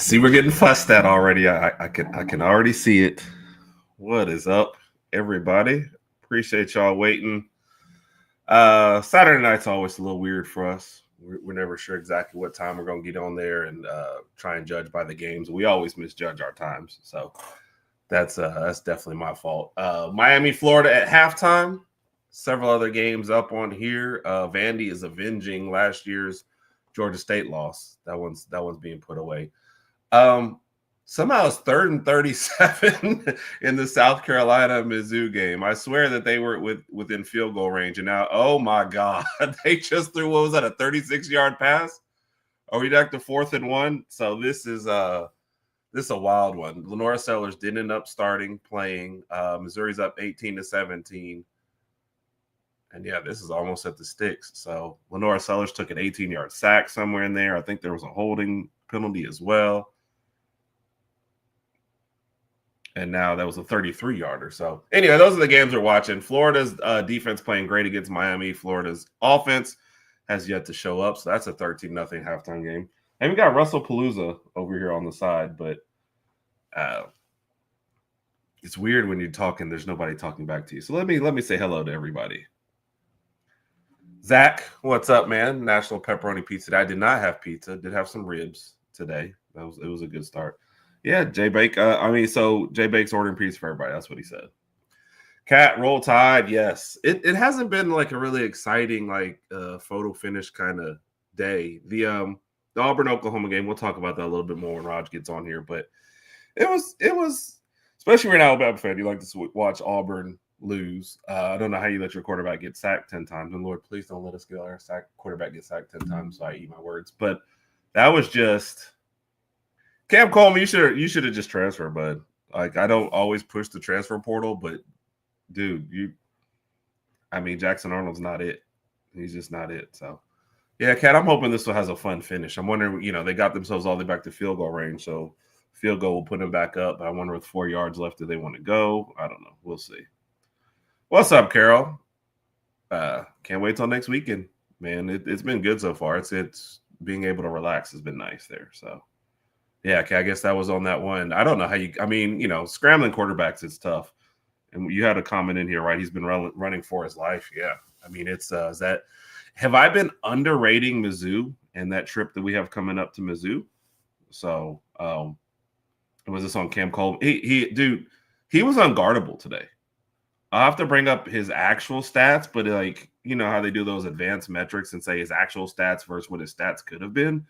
see we're getting fussed at already. I can already see it. What is up, everybody? Appreciate y'all waiting. Saturday night's always a little weird for us. We're never sure exactly what time we're gonna get on there and try and judge by the games. We always misjudge our times, so that's definitely my fault. Miami, Florida at halftime. Several other games up on here. Vandy is avenging last year's Georgia State loss. That one's being put away. Somehow it's 3rd and 37 in the South Carolina Mizzou game. I swear that they were within field goal range, and now, oh my God, they just threw, what was that, a 36-yard pass? Are we back to 4th and 1? So this is a wild one. Lenora Sellers didn't end up playing. Missouri's up 18-17. And yeah, this is almost at the sticks. So Lenora Sellers took an 18-yard sack somewhere in there. I think there was a holding penalty as well. And now that was a 33-yarder. So anyway, those are the games we're watching. Florida's defense playing great against Miami. Florida's offense has yet to show up. So that's a 13-0 halftime game. And we got Russell Palooza over here on the side, but it's weird when you're talking, there's nobody talking back to you. So let me say hello to everybody. Zach, what's up, man? National Pepperoni Pizza. I did not have pizza. Did have some ribs today. It was a good start. Yeah, Jay Bake. So Jay Bake's ordering pizza for everybody. That's what he said. Cat, Roll Tide. Yes, it hasn't been like a really exciting photo finish kind of day. The Auburn Oklahoma game. We'll talk about that a little bit more when Raj gets on here. But it was especially when you're an Alabama fan, you like to watch Auburn lose. I don't know how you let your quarterback get sacked 10 times. And Lord, please don't let us get our quarterback get sacked 10 times. So I eat my words. But that was just Cam Coleman. You should have just transferred, bud. Like, I don't always push the transfer portal, but dude, Jackson Arnold's not it. He's just not it. So yeah, Cat, I'm hoping this one has a fun finish. I'm wondering, they got themselves all the way back to field goal range, so field goal will put them back up. I wonder with 4 yards left, do they want to go? I don't know. We'll see. What's up, Carol? Can't wait till next weekend, man. It's been good so far. It's being able to relax has been nice there. So yeah, okay, I guess that was on that one. I don't know how scrambling quarterbacks, it's tough. And you had a comment in here, right? He's been running for his life. Yeah. Have I been underrating Mizzou and that trip that we have coming up to Mizzou? So was this on Cam Coleman? He was unguardable today. I'll have to bring up his actual stats, but how they do those advanced metrics and say his actual stats versus what his stats could have been.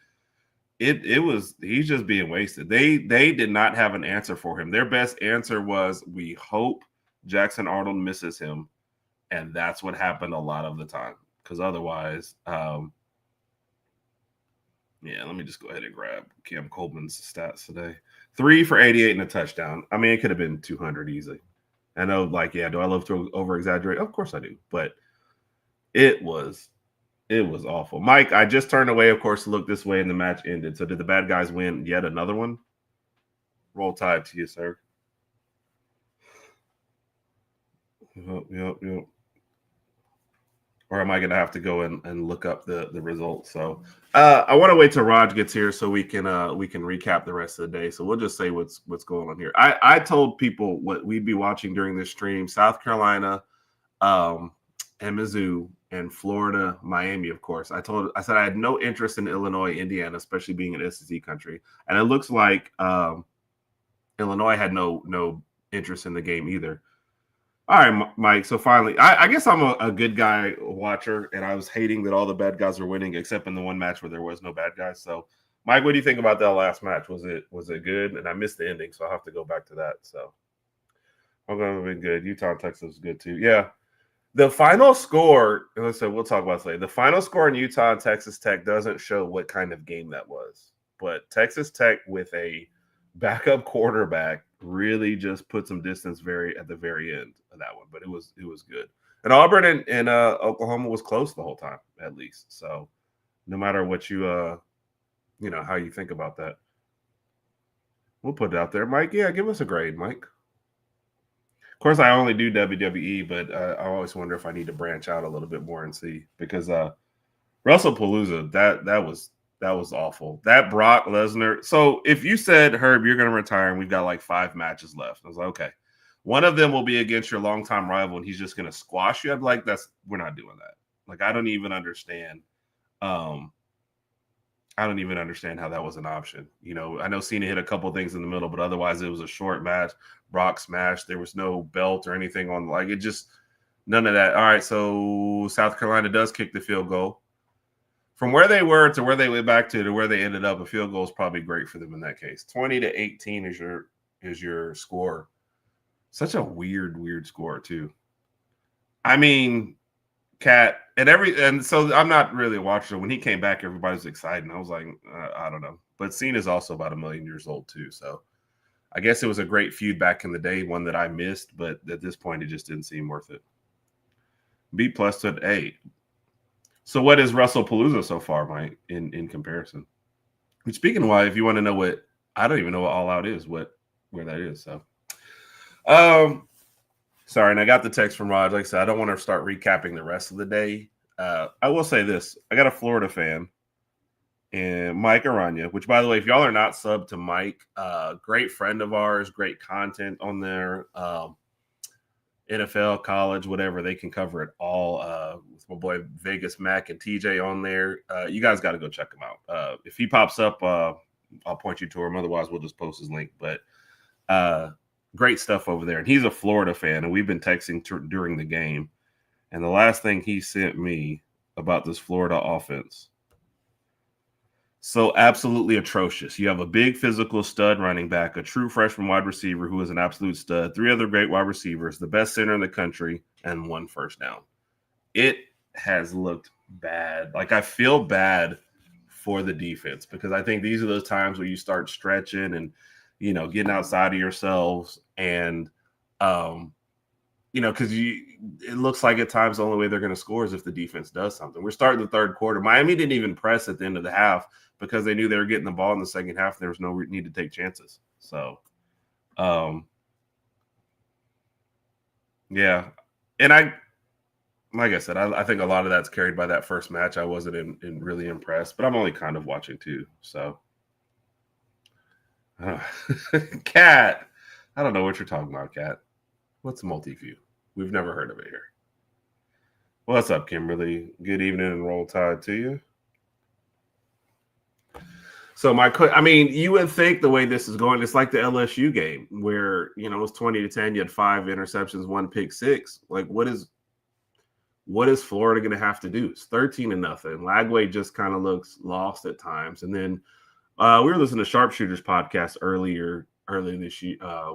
He's just being wasted. They did not have an answer for him. Their best answer was, we hope Jackson Arnold misses him. And that's what happened a lot of the time. Because otherwise, let me just go ahead and grab Cam Coleman's stats today. 3 for 88 and a touchdown. It could have been 200 easily. I know, do I love to over-exaggerate? Of course I do. But it was awful. Mike, I just turned away, of course, to look this way and the match ended. So did the bad guys win yet another one? Roll Tide to you, sir. Yep. Or am I going to have to go and look up the results? So I want to wait till Raj gets here so we can recap the rest of the day. So we'll just say what's going on here. I told people what we'd be watching during this stream: South Carolina, and Mizzou, and Florida, Miami, of course. I said I had no interest in Illinois, Indiana, especially being an SEC country. And it looks like Illinois had no interest in the game either. All right, Mike. So finally, I guess I'm a good guy watcher, and I was hating that all the bad guys were winning, except in the one match where there was no bad guys. So, Mike, what do you think about that last match? Was it good? And I missed the ending, so I'll have to go back to that. So, I'm going to be good. Utah, Texas was good too. Yeah. The final score, we'll talk about it later. The final score in Utah and Texas Tech doesn't show what kind of game that was. But Texas Tech with a backup quarterback really just put some distance at the very end of that one. But it was good. And Auburn and Oklahoma was close the whole time, at least. So no matter what how you think about that. We'll put it out there. Mike, yeah, give us a grade, Mike. Of course, I only do WWE, but I always wonder if I need to branch out a little bit more and see, because Russell Palooza, that That was awful. That Brock Lesnar. So if you said, Herb, you're going to retire and we've got like 5 matches left, I was like, okay. One of them will be against your longtime rival and he's just going to squash you. I'd be like, we're not doing that. Like, I don't even understand. I don't even understand how that was an option. You know, I know Cena hit a couple things in the middle, but otherwise it was a short match. Brock smashed. There was no belt or anything on. Like, it just none of that. All right, so South Carolina does kick the field goal. From where they were to where they went back to where they ended up, a field goal is probably great for them in that case. 20-18 is your score. Such a weird score too. I mean, Cat and so I'm not really a watcher. When he came back, everybody was excited. I was like, I don't know. But Cena's also about 1 million years old too. So I guess it was a great feud back in the day, one that I missed. But at this point, it just didn't seem worth it. B+ to an A. So what is WrestlePalooza so far, Mike, in comparison? But speaking of why, if you want to know what, I don't even know what All Out is, where that is. So, sorry, and I got the text from Rod. Like I said, I don't want to start recapping the rest of the day. I will say this. I got a Florida fan, and Mike Aranya, which, by the way, if y'all are not subbed to Mike, great friend of ours, great content on there. NFL, college, whatever, they can cover it all. With my boy Vegas Mac and TJ on there. You guys got to go check him out. If he pops up, I'll point you to him. Otherwise, we'll just post his link. But great stuff over there. And he's a Florida fan, and we've been texting during the game. And the last thing he sent me about this Florida offense. So absolutely atrocious. You have a big physical stud running back, a true freshman wide receiver who is an absolute stud, 3 other great wide receivers, the best center in the country, and 1 first down. It has looked bad. Like, I feel bad for the defense because I think these are those times where you start stretching and, you know, getting outside of yourselves and, you know, because it looks like at times the only way they're going to score is if the defense does something. We're starting the third quarter. Miami didn't even press at the end of the half because they knew they were getting the ball in the second half. There was no need to take chances. So, yeah. And like I said, I think a lot of that's carried by that first match. I wasn't really impressed, but I'm only kind of watching too. So, Cat, I don't know what you're talking about, Cat. What's multi-view? We've never heard of it here. What's up, Kimberly? Good evening and roll tide to you. So I mean, you would think the way this is going, it's like the LSU game where, you know, it was 20-10. You had 5 interceptions, 1 pick 6. Like, what is Florida going to have to do? It's 13-0. Lagway just kind of looks lost at times. And then we were listening to Sharpshooters podcast earlier this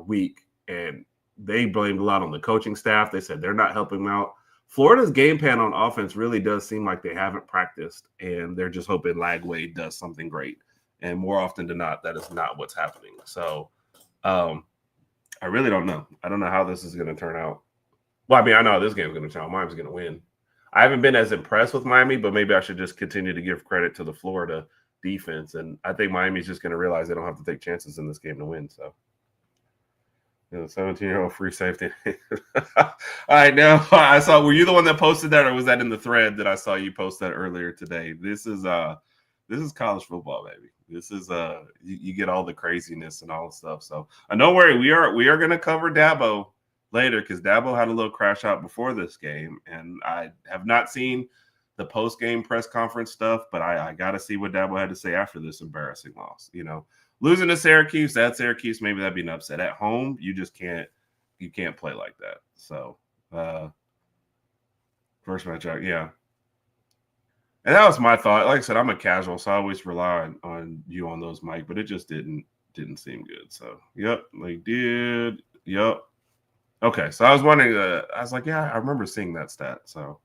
week, and they blamed a lot on the coaching staff. They said they're not helping them out. Florida's game plan on offense really does seem like they haven't practiced, and they're just hoping Lagway does something great. And more often than not, that is not what's happening. So I really don't know. I don't know how this is going to turn out. Well, I mean, I know how this game's going to turn out. Miami's going to win. I haven't been as impressed with Miami, but maybe I should just continue to give credit to the Florida defense. And I think Miami's just going to realize they don't have to take chances in this game to win. So, you know, 17-year-old free safety. All right, now I saw. Were you the one that posted that, or was that in the thread that I saw you post that earlier today? This is college football, baby. This is you get all the craziness and all the stuff. So don't worry, we are going to cover Dabo later because Dabo had a little crash out before this game, and I have not seen the post-game press conference stuff, but I got to see what Dabo had to say after this embarrassing loss. You know, losing to Syracuse, Syracuse, maybe that'd be an upset. At home, you just can't play like that. So first match out, yeah. And that was my thought. Like I said, I'm a casual, so I always rely on you on those, Mike, but it just didn't seem good. So, yep, they did. Yep. Okay, so I was wondering, I was like, yeah, I remember seeing that stat. So,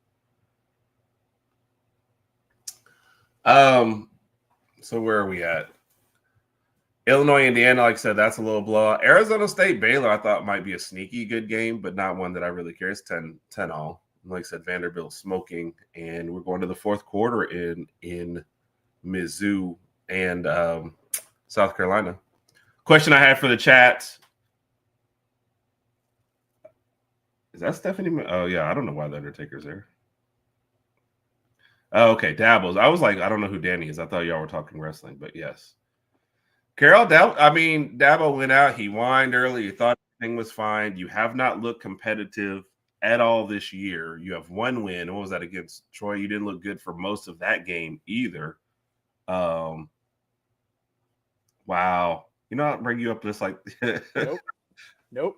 so where are we at? Illinois, Indiana, like I said, that's a little blowout. Arizona State, Baylor, I thought might be a sneaky good game, but not one that I really care. It's 10-all. Like I said, Vanderbilt smoking, and we're going to the fourth quarter in Mizzou and South Carolina. Question I had for the chat. Is that Stephanie? Oh, yeah. I don't know why the Undertaker's there. Oh, okay, Dabbles. I was like, I don't know who Danny is. I thought y'all were talking wrestling, but yes. Carol, Dabo went out. He whined early. He thought everything was fine. You have not looked competitive at all this year. You have one win. What was that against Troy? You didn't look good for most of that game either. Wow. You know, I'll bring you up just like Nope.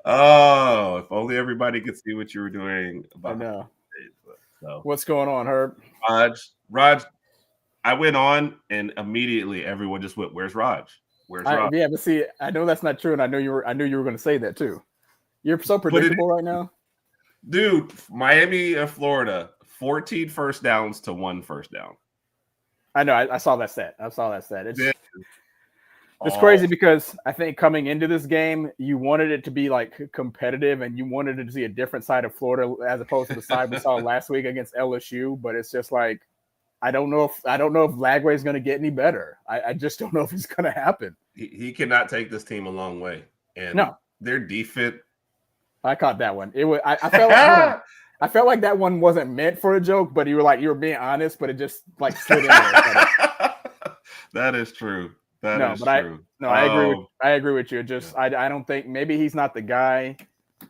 Oh, if only everybody could see what you were doing. I know. So. What's going on, Herb? Raj, I went on and immediately everyone just went, "Where's Raj? Where's Raj?" Yeah, but see, I know that's not true, and I knew you were going to say that too. You're so predictable right now, dude. Miami and Florida, 14 first downs to 1 first down. I know. I saw that stat. It's crazy because I think coming into this game, you wanted it to be like competitive and you wanted to see a different side of Florida as opposed to the side we saw last week against LSU. But it's just like, I don't know if Lagway is going to get any better. I just don't know if it's going to happen. He cannot take this team a long way. And their defense. I caught that one. It was. I felt like that one wasn't meant for a joke, but you were being honest, but it just like slid in there. That is true. That is true. I agree with you. I don't think maybe he's not the guy.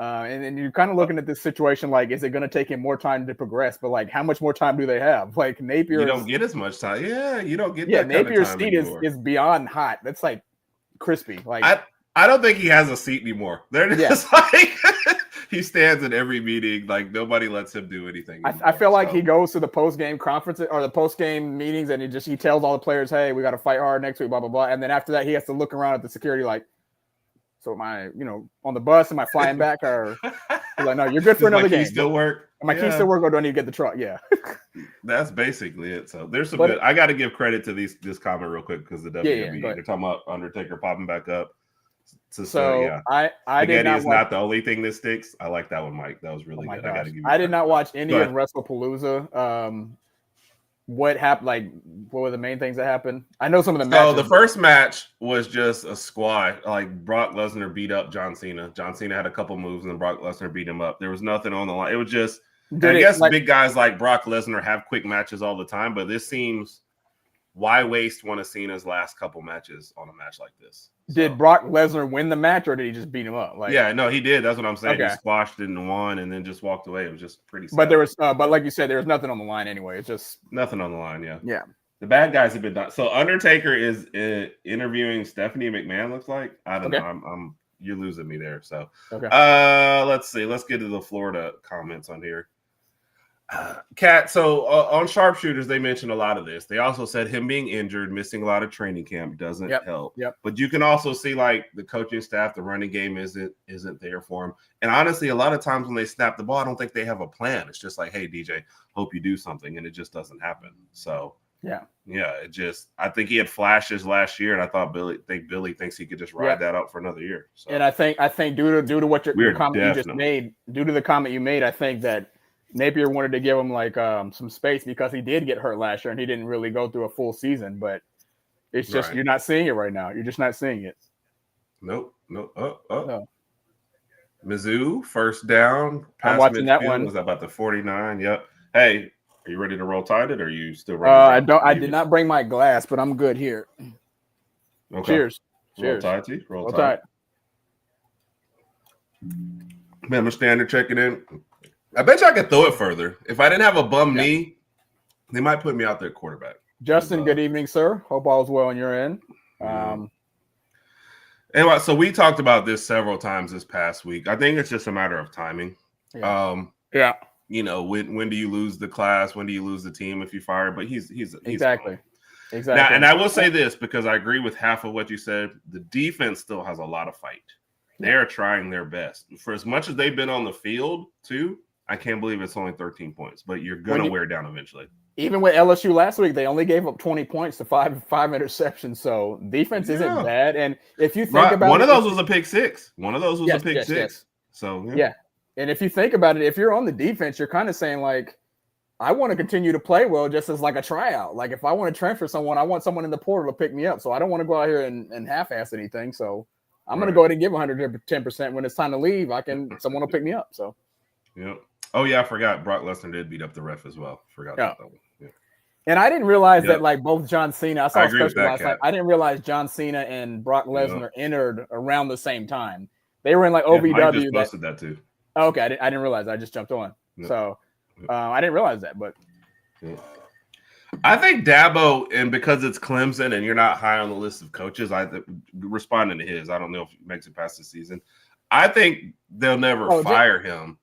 And you're kind of looking at this situation like, is it going to take him more time to progress? But like, how much more time do they have? Like Napier, you don't get as much time. Yeah, you don't get. that Napier's kind of seat is beyond hot. That's like crispy. Like I don't think he has a seat anymore. They're just like he stands in every meeting. Like nobody lets him do anything anymore, I feel like he goes to the post-game conference or the post-game meetings and he tells all the players, hey, we got to fight hard next week, blah, blah, blah. And then after that, he has to look around at the security like, so am I, on the bus, am I flying back? Or like, no, you're good for another game. Still work? Am my keys still work or do I need to get the truck? Yeah. That's basically it. So there's some good. I got to give credit to this comment real quick because the WWE, they're talking about Undertaker popping back up. I did not is not the only thing that sticks. I like that one, Mike. That was really good. Gosh. I got to give you I did not watch any of WrestlePalooza. What happened? Like, what were the main things that happened? I know some of the matches. So the first match was just a squad. Like Brock Lesnar beat up John Cena. John Cena had a couple moves, and then Brock Lesnar beat him up. There was nothing on the line. It was just. I guess big guys like Brock Lesnar have quick matches all the time, but this seems. Why waste one of Cena's last couple matches on a match like this? Did Brock Lesnar win the match, or did he just beat him up? Yeah, no, he did. That's what I'm saying. Okay. He squashed it and won, and then just walked away. It was just pretty sad. But there was, but like you said, there was nothing on the line anyway. It's just nothing on the line. Yeah. Yeah. The bad guys have been done. So Undertaker is interviewing Stephanie McMahon. Looks like I don't know. You're losing me there. So let's see. Let's get to the Florida comments on here. Kat, so on sharpshooters, they mentioned a lot of this. They also said him being injured, missing a lot of training camp doesn't help. Yep. But you can also see like the coaching staff, the running game isn't there for him. And honestly, a lot of times when they snap the ball, I don't think they have a plan. It's just like, hey, DJ, hope you do something, and it just doesn't happen. So I think he had flashes last year, and I thought Billy thinks he could just ride that out for another year. So. And I think due to what your comment you just made, due to the comment you made, I think that Napier wanted to give him like some space because he did get hurt last year and he didn't really go through a full season. But it's just you're not seeing it right now. You're just not seeing it. Nope. No. Mizzou first down. I'm watching that one. Was about the 49. Yep. Hey, are you ready to roll tide it? Or are you still ready? I did not bring my glass, but I'm good here. Okay. Cheers. Roll tide, T. Roll tide. Man, standard checking in. I bet you I could throw it further. If I didn't have a bum knee, they might put me out there quarterback. Justin, good evening, sir. Hope all's well on your end. Anyway, so we talked about this several times this past week. I think it's just a matter of timing. Yeah. When do you lose the class? When do you lose the team if you fire? But he's exactly. Now, and I will say this because I agree with half of what you said. The defense still has a lot of fight. They are trying their best. For as much as they've been on the field, too, I can't believe it's only 13 points, but you're going to wear down eventually. Even with LSU last week, they only gave up 20 points to five interceptions. So defense isn't bad. And if you think about one of those was a pick six. One of those was a pick six. Yes. So, yeah. And if you think about it, if you're on the defense, you're kind of saying like, I want to continue to play well just as like a tryout. Like if I want to transfer someone, I want someone in the portal to pick me up. So I don't want to go out here and half-ass anything. So I'm going to go ahead and give 110% when it's time to leave. Someone will pick me up. So. Yep. Oh yeah, I forgot. Brock Lesnar did beat up the ref as well. Forgot Yeah. that one. Yeah. And I didn't realize that like both John Cena. I saw a special last night. I didn't realize John Cena and Brock Lesnar entered around the same time. They were in like OVW. Mike just posted that too. Oh, okay, I didn't realize. I just jumped on. So I didn't realize that, but. I think Dabo, and because it's Clemson and you're not high on the list of coaches, responding to his, I don't know if he makes it past the season. I think they'll never fire him,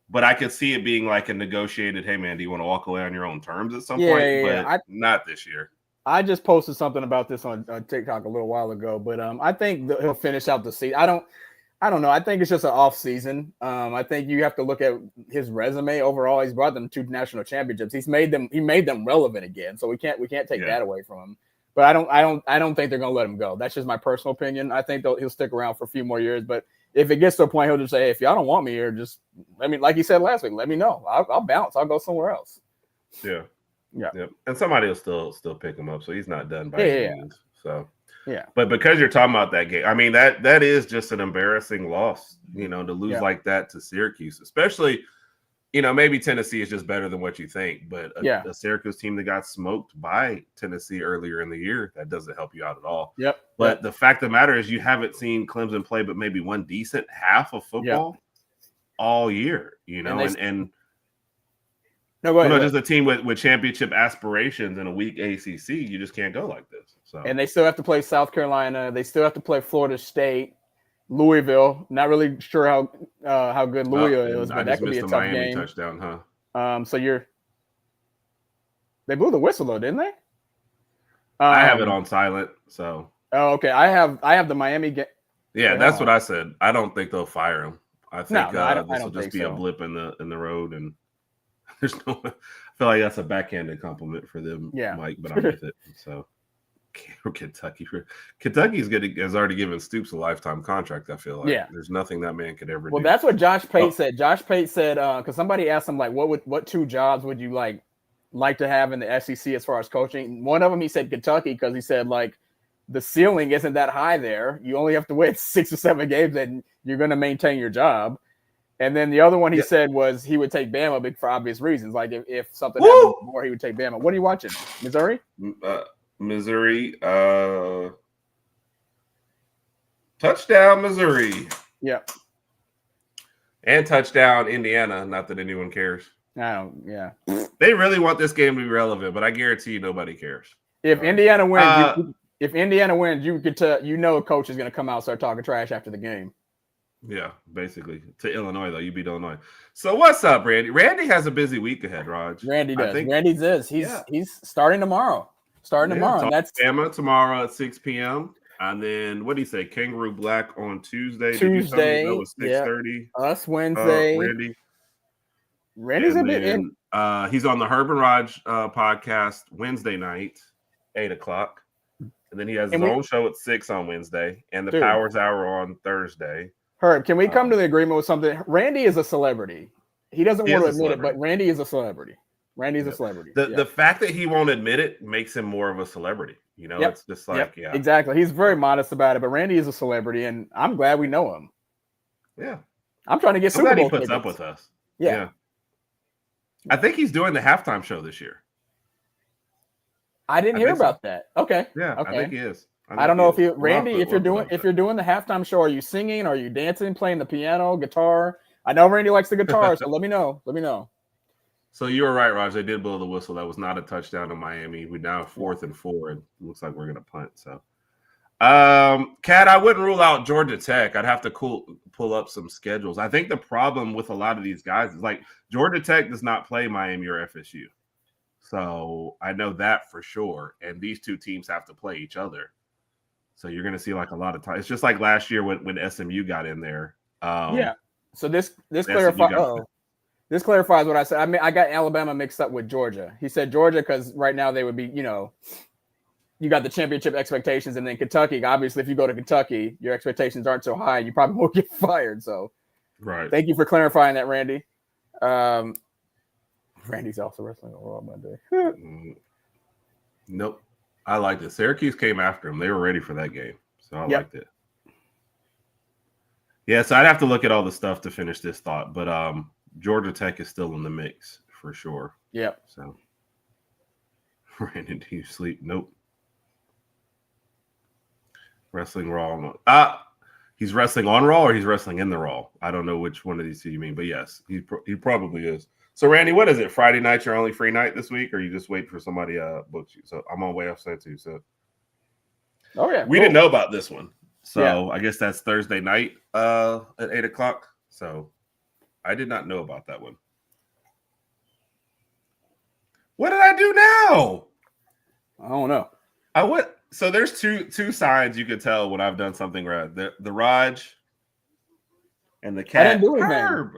but I could see it being like a negotiated, hey, man, do you want to walk away on your own terms at some point? But not this year. I just posted something about this on TikTok a little while ago, but I think he'll finish out the season. I don't know. I think it's just an off season. I think you have to look at his resume overall. He's brought them 2 national championships. He made them relevant again. So we can't take that away from him. But I don't think they're gonna let him go. That's just my personal opinion. I think he'll stick around for a few more years. But if it gets to a point, he'll just say, hey, if y'all don't want me here, just like he said last week, let me know. I'll bounce. I'll go somewhere else. Yeah. And somebody will still pick him up. So he's not done by any means. So. Yeah, but because you're talking about that game, I mean that is just an embarrassing loss, to lose like that to Syracuse, especially, maybe Tennessee is just better than what you think, but a Syracuse team that got smoked by Tennessee earlier in the year, that doesn't help you out at all. Yep. But the fact of the matter is you haven't seen Clemson play but maybe one decent half of football all year, and just a team with championship aspirations in a weak ACC, you just can't go like this. So. And they still have to play South Carolina. They still have to play Florida State, Louisville. Not really sure how good Louisville is, but that could be a tough Miami game. Touchdown, huh? They blew the whistle though, didn't they? I have it on silent, so. Oh, okay. I have the Miami game. Yeah, that's what I said. I don't think they'll fire him. I think this will just be a blip in the road, and there's no. I feel like that's a backhanded compliment for them, Mike, but I'm with it. So. Kentucky's has already given Stoops a lifetime contract. I feel like there's nothing that man could ever do. Well, that's what Josh Pate said. Josh Pate said because somebody asked him like, what 2 jobs would you like to have in the SEC as far as coaching? One of them he said Kentucky because he said like the ceiling isn't that high there. You only have to win 6 or 7 games and you're going to maintain your job. And then the other one he said was he would take Bama for obvious reasons. Like if something happened more, he would take Bama. What are you watching? Missouri? Missouri, touchdown Missouri. Yep. And touchdown Indiana. Not that anyone cares. Yeah. They really want this game to be relevant, but I guarantee you nobody cares. If Indiana wins, you could tell a coach is going to come out and start talking trash after the game. Yeah, basically. To Illinois, though. You beat Illinois. So what's up, Randy? Randy has a busy week ahead, Raj. Randy does. Randy's is. He's starting tomorrow. And that's Bama tomorrow at 6 p.m. And then what do you say? Kangaroo Black on Tuesday. That was 6:30. Us Wednesday. Randy's a bit in. He's on the Herb Rodg podcast Wednesday night, 8:00. And then he has his own show at 6 on Wednesday and the Powers Hour on Thursday. Herb, can we come to the agreement with something? Randy is a celebrity. He doesn't want to admit it, but Randy is a celebrity. Randy's a celebrity. The fact that he won't admit it makes him more of a celebrity. It's just like, exactly. He's very modest about it, but Randy is a celebrity, and I'm glad we know him. Yeah. I'm trying to get Super Bowl he puts tickets. up with us. Yeah. I think he's doing the halftime show this year. I didn't hear about that. Okay. Yeah, okay. I think he is. I don't know if Randy, if you're doing the halftime show, are you singing? Are you dancing, playing the piano, guitar? I know Randy likes the guitar, so let me know. So you were right, Raj. They did blow the whistle. That was not a touchdown to Miami. We now have 4th and 4. It looks like we're going to punt. So, Kat, I wouldn't rule out Georgia Tech. I'd have to pull up some schedules. I think the problem with a lot of these guys is like Georgia Tech does not play Miami or FSU. So I know that for sure. And these 2 teams have to play each other. So you're going to see like a lot of time. It's just like last year when SMU got in there. So this clarifies. This clarifies what I said. I mean, I got Alabama mixed up with Georgia. He said Georgia because right now they would be, you got the championship expectations, and then Kentucky. Obviously, if you go to Kentucky, your expectations aren't so high. You probably won't get fired. So, right. Thank you for clarifying that, Randy. Randy's also wrestling on Raw Monday. Nope. I liked it. Syracuse came after him. They were ready for that game, so I liked it. Yeah, so I'd have to look at all the stuff to finish this thought, but Georgia Tech is still in the mix for sure. Yep. So, Brandon, do you sleep? Nope. Wrestling Raw. He's wrestling on Raw or he's wrestling in the Raw. I don't know which one of these two you mean, but yes, he probably is. So, Randy, what is it? Friday night's your only free night this week, or you just wait for somebody book you? So, I'm on way upset too. So, oh yeah, we didn't know about this one. So, Yeah. I guess that's Thursday night at 8:00. So, I did not know about that one. What did I do now? I don't know. So there's two signs you could tell when I've done something right. The Raj and the cat. I didn't do anything. Herb.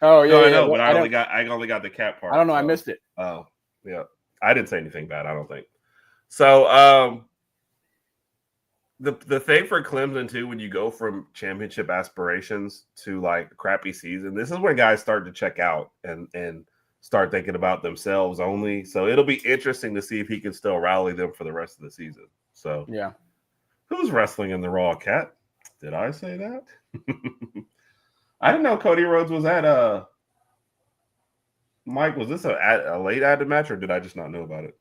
Oh yeah, No, I yeah, know, but I only got the cat part. I don't know. So. I missed it. Oh, yeah. I didn't say anything bad, I don't think. So the thing for Clemson too, when you go from championship aspirations to like a crappy season, this is when guys start to check out and start thinking about themselves only. So it'll be interesting to see if he can still rally them for the rest of the season. So yeah, who's wrestling in the Raw, Cat? Did I say that? I didn't know Cody Rhodes was at Mike, was this a late added match, or did I just not know about it?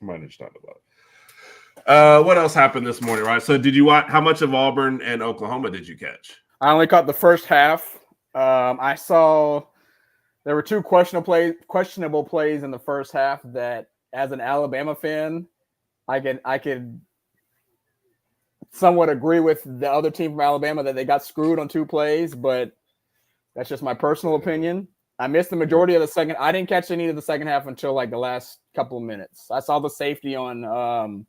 I might have just not know about it. What else happened this morning, right? So did you watch, how much of Auburn and Oklahoma did you catch? I only caught the first half. I saw there were two questionable plays in the first half that, as an Alabama fan, I could somewhat agree with the other team from Alabama that they got screwed on two plays, but that's just my personal opinion. I missed the majority of the second. I didn't catch any of the second half until like the last couple of minutes. I saw the safety on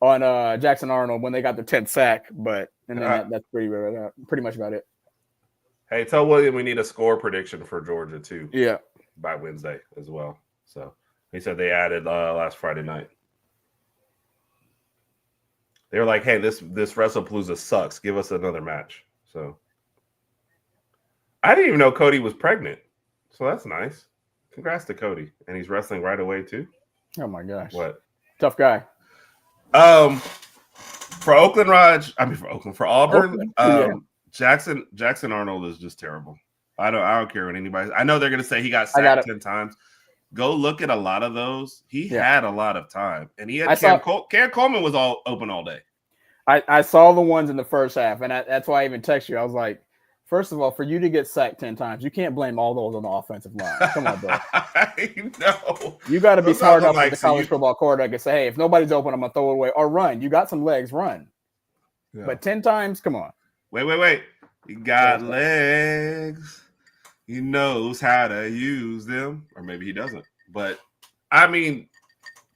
Jackson Arnold when they got their 10th sack, but and then that's pretty much about it. Hey, tell William we need a score prediction for Georgia too. Yeah, by Wednesday as well. So he said they added last Friday night. They were like, "Hey, this WrestlePalooza sucks. Give us another match." So I didn't even know Cody was pregnant. So that's nice. Congrats to Cody, and he's wrestling right away too. Oh my gosh, what tough guy. For for Auburn, yeah. Jackson Arnold is just terrible. I don't care what anybody. I know they're gonna say he got sacked 10 times. Go look at a lot of those. He had a lot of time, and he had Cam Coleman was all open all day. I saw the ones in the first half, and that's why I even texted you. I was like, first of all, for you to get sacked 10 times, you can't blame all those on the offensive line. Come on, bro. I know. You got to be smart enough with the college football quarterback and say, hey, if nobody's open, I'm going to throw it away. Or run. You got some legs, run. Yeah. But 10 times, come on. Wait. He got legs. He knows how to use them. Or maybe he doesn't. But, I mean,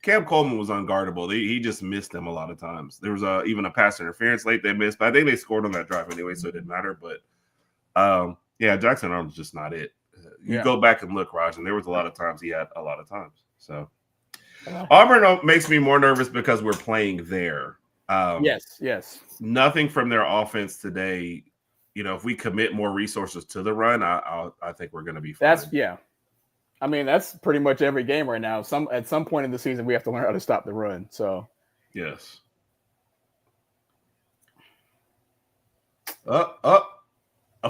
Cam Coleman was unguardable. He just missed them a lot of times. There was even a pass interference late they missed. But I think they scored on that drive anyway, so it didn't matter. But, Jackson Arnold's just not it. You go back and look, Raj, and there was a lot of times he had a lot of times. So Auburn makes me more nervous because we're playing there. Yes. Nothing from their offense today. You know, if we commit more resources to the run, I think we're going to be fine. I mean, that's pretty much every game right now. At some point in the season, we have to learn how to stop the run. So yes.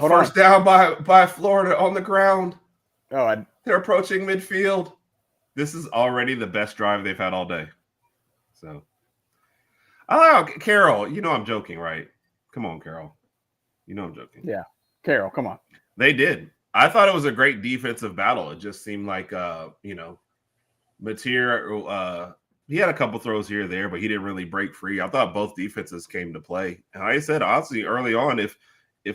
First down by Florida on the ground. They're approaching midfield. This is already the best drive they've had all day. So, Carol, you know I'm joking, right? Come on, Carol. You know I'm joking. Yeah, Carol, come on. They did. I thought it was a great defensive battle. It just seemed like, Mateer, he had a couple throws here or there, but he didn't really break free. I thought both defenses came to play. And like I said, honestly, early on, if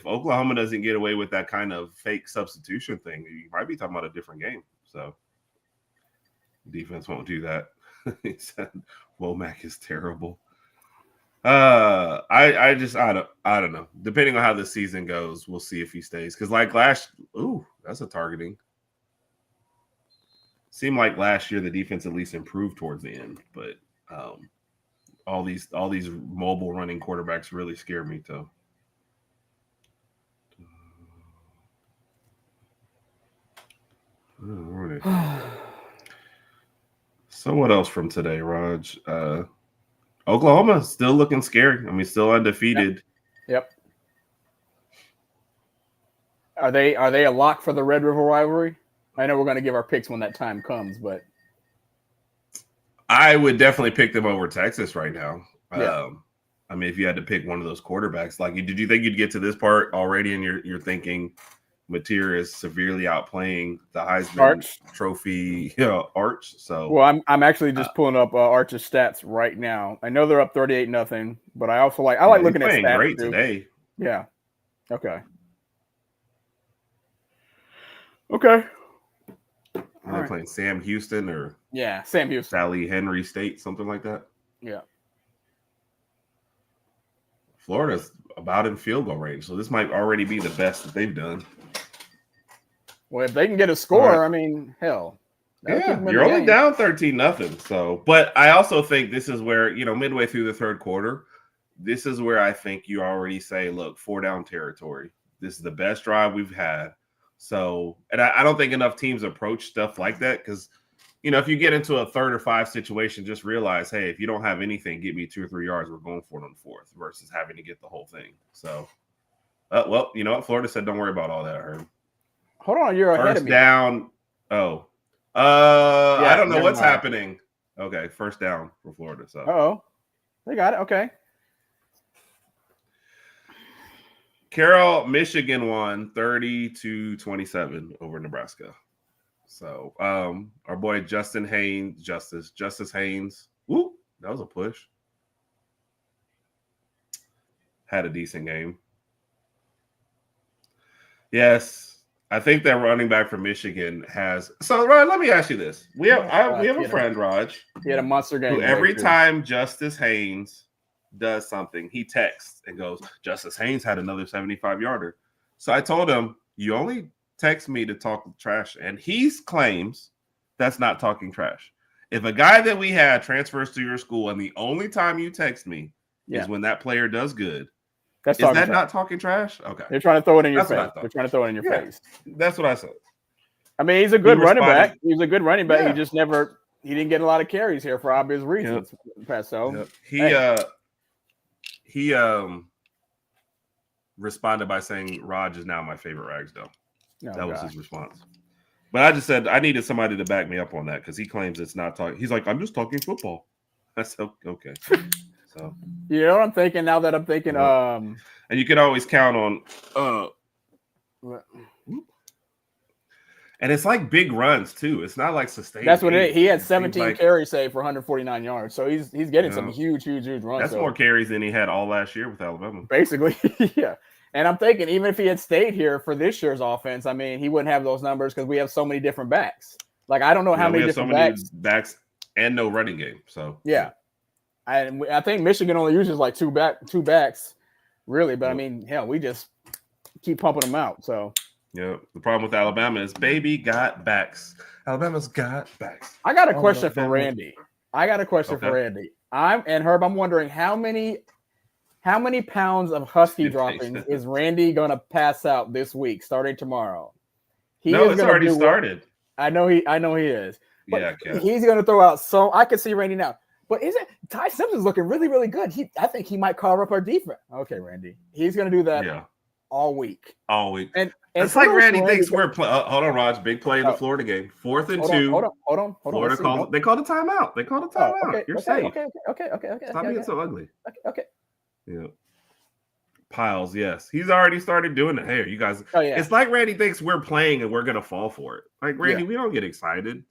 Oklahoma doesn't get away with that kind of fake substitution thing, you might be talking about a different game. So defense won't do that. He said Womack is terrible. I don't know. Depending on how the season goes, we'll see if he stays. Because like that's a targeting. Seemed like last year the defense at least improved towards the end, but all these mobile running quarterbacks really scare me too. So what else from today, Raj? Oklahoma still looking scary. I mean, still undefeated. Yep. Are they a lock for the Red River rivalry? I know we're going to give our picks when that time comes, but I would definitely pick them over Texas right now. Yeah. I mean, if you had to pick one of those quarterbacks, like, did you think you'd get to this part already, and you're thinking Mateer is severely outplaying the Heisman Trophy, Arch? So, well, I'm actually just pulling up Arch's stats right now. I know they're up 38-0, but I also like looking at stats great too. today. Yeah. Okay. Okay. Are they playing Sam Houston or Sam Houston, Sally Henry State, something like that? Yeah. Florida's about in field goal range, so this might already be the best that they've done. Well, if they can get a score, I mean, hell. Yeah, you're only down 13-0. So, but I also think this is where, midway through the third quarter, this is where I think you already say, look, 4-down territory. This is the best drive we've had. So, and I don't think enough teams approach stuff like that because, if you get into a 3rd or 5 situation, just realize, hey, if you don't have anything, get me 2 or 3 yards. We're going for it on the 4th versus having to get the whole thing. So, well, you know what? Florida said, don't worry about all that, Herb. Hold on, you're ahead of me. First down. Oh, I don't know what's happening. Okay, first down for Florida. So, they got it. Okay. Carroll, Michigan won 30-27 over Nebraska. So, our boy Justice Haynes. Woo, that was a push. Had a decent game. Yes, I think that running back from Michigan has. So, Rod, let me ask you this: we have a friend, Raj. He had a monster game. Who every time Justice Haynes does something, he texts and goes, "Justice Haynes had another 75-yarder." So I told him, "You only text me to talk trash," and he claims that's not talking trash. If a guy that we had transfers to your school and the only time you text me is when that player does good, is that not talking trash? Okay. They're trying to throw it in your face. They're trying to throw it in your face. That's what I said. I mean, he's a good running back. He's a good running back. He just he didn't get a lot of carries here for obvious reasons. Yep. He responded by saying, "Raj is now my favorite Ragsdale." That was his response. But I just said I needed somebody to back me up on that because he claims it's not talking. He's like, "I'm just talking football." That's okay. So you know what I'm thinking now that I'm thinking. And you can always count on. And it's like big runs too. It's not like sustained. That's what it is. He had 17 carries saved for 149 yards. So he's getting some huge runs. That's more carries than he had all last year with Alabama. Basically, yeah. And I'm thinking even if he had stayed here for this year's offense, I mean, he wouldn't have those numbers because we have so many different backs. Like I don't know how many different backs and no running game. So yeah. I think Michigan only uses like two backs, really. But I mean, hell, we just keep pumping them out. So yeah, the problem with Alabama is baby got backs. Alabama's got backs. I got a question for Randy. And Herb, I'm wondering how many pounds of Husky droppings is Randy gonna pass out this week, starting tomorrow? It's already started. I know he is. But yeah, he's gonna throw out. So I can see Randy now. But isn't Ty Simpson's looking really, really good? I think he might carve up our defense. Okay, Randy. He's gonna do that all week. And it's like Randy thinks we're playing. Hold on, Raj. Big play in the Florida game. 4th and 2. Hold on. Florida called. They called a timeout. You're safe. Okay. Stop being so ugly. Okay. Yeah. Piles, yes. He's already started doing it. Hey, you guys. Oh, yeah. It's like Randy thinks we're playing and we're going to fall for it. Like, Randy, we don't get excited.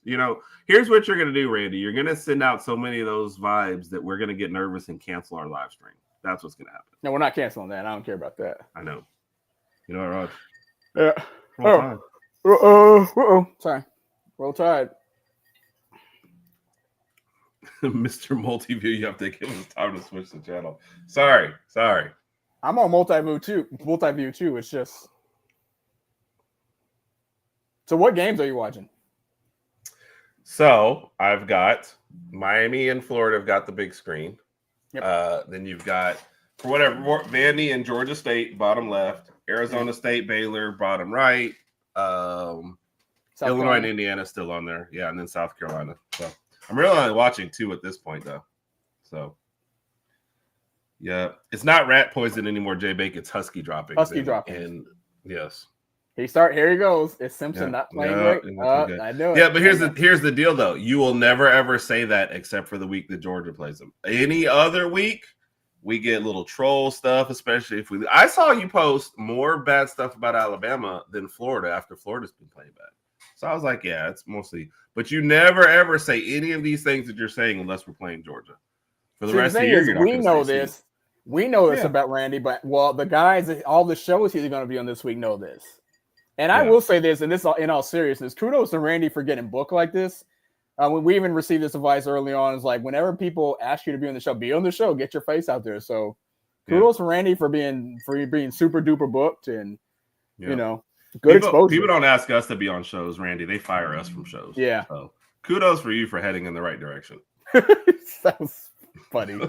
Here's what you're going to do, Randy. You're going to send out so many of those vibes that we're going to get nervous and cancel our live stream. That's what's going to happen. No, we're not canceling that. I don't care about that. I know. You know what, Raj? Yeah. Sorry. Roll Tide. Mr. Multiview, you have to give us time to switch the channel. Sorry. I'm on multi-view too. It's just. So what games are you watching? So I've got Miami and Florida have got the big screen. Yep. Then you've got, for whatever, Vandy and Georgia State, bottom left. Arizona State, Baylor, bottom right. Illinois and Indiana still on there. Yeah, and then South Carolina. So I'm really only watching 2 at this point, though. So, yeah. It's not rat poison anymore, Jay Bake. It's Husky droppings. Droppings. And yes. Here he goes. Is Simpson not playing great? I know it. Yeah, but here's the deal though. You will never ever say that except for the week that Georgia plays them. Any other week, we get little troll stuff, especially if we. I saw you post more bad stuff about Alabama than Florida after Florida's been playing bad. So I was like, yeah, it's mostly. But you never ever say any of these things that you're saying unless we're playing Georgia. For the rest of the year, you're not we know this. We know this about Randy, but the guys, all the shows he's going to be on this week know this. And I will say this, and this in all seriousness, kudos to Randy for getting booked like this. When we even received this advice early on, it's like whenever people ask you to be on the show, get your face out there. So kudos for Randy for being super duper booked and good exposure. People don't ask us to be on shows, Randy. They fire us from shows. Yeah. So kudos for you for heading in the right direction. Sounds funny.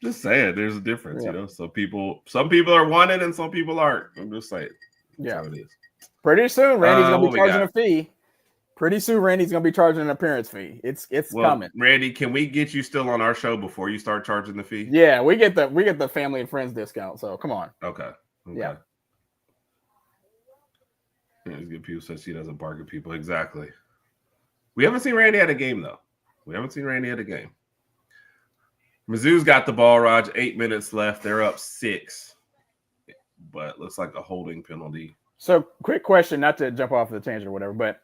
Just saying, there's a difference, some people are wanted and some people aren't. I'm just saying. That's how it is. Pretty soon, Randy's gonna be charging a fee. Pretty soon, Randy's gonna be charging an appearance fee. It's coming. Randy, can we get you still on our show before you start charging the fee? Yeah, we get the family and friends discount. So come on. Okay. Yeah. These good people said she doesn't bargain people. Exactly. We haven't seen Randy at a game though. Mizzou's got the ball, Raj. 8 minutes left. They're up 6. But looks like a holding penalty. So, quick question, not to jump off the tangent or whatever, but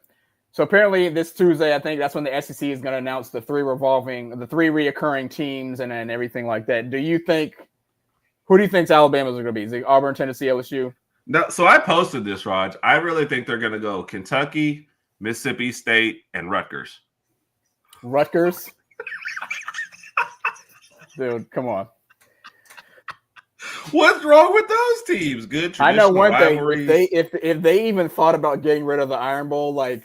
so apparently this Tuesday, I think that's when the SEC is going to announce the three reoccurring teams and everything like that. Who do you think Alabama's are going to be? Is it Auburn, Tennessee, LSU? No, so I posted this, Raj. I really think they're going to go Kentucky, Mississippi State, and Rutgers. Rutgers? Dude, come on. What's wrong with those teams? Good. I know one rivalries. Thing. If they even thought about getting rid of the Iron Bowl, like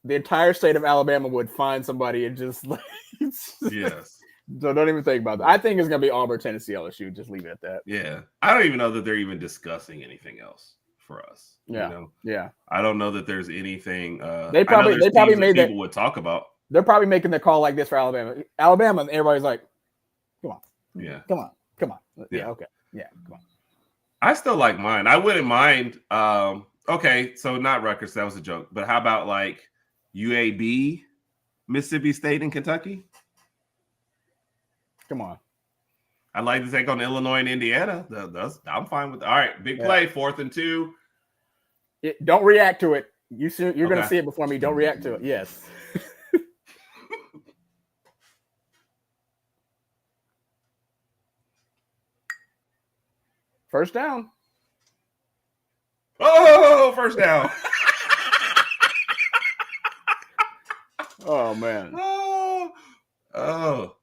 the entire state of Alabama would find somebody and just like yes. So don't even think about that. I think it's gonna be Auburn, Tennessee, LSU. Just leave it at that. Yeah, I don't even know that they're even discussing anything else for us. Yeah, yeah. I don't know that there's anything. They probably made that people would talk about. They're probably making the call like this for Alabama. Alabama, and everybody's like, "Come on, come on, yeah, okay." Yeah, come on. I still like mine. I wouldn't mind. Okay, so not Rutgers. That was a joke. But how about like UAB, Mississippi State, and Kentucky? Come on. I'd like to take on Illinois and Indiana. I'm fine with that. All right, big play, 4th and 2. Don't react to it. You're going to see it before me. Don't react to it. Yes. First down. Oh, first down. Oh, man. Oh.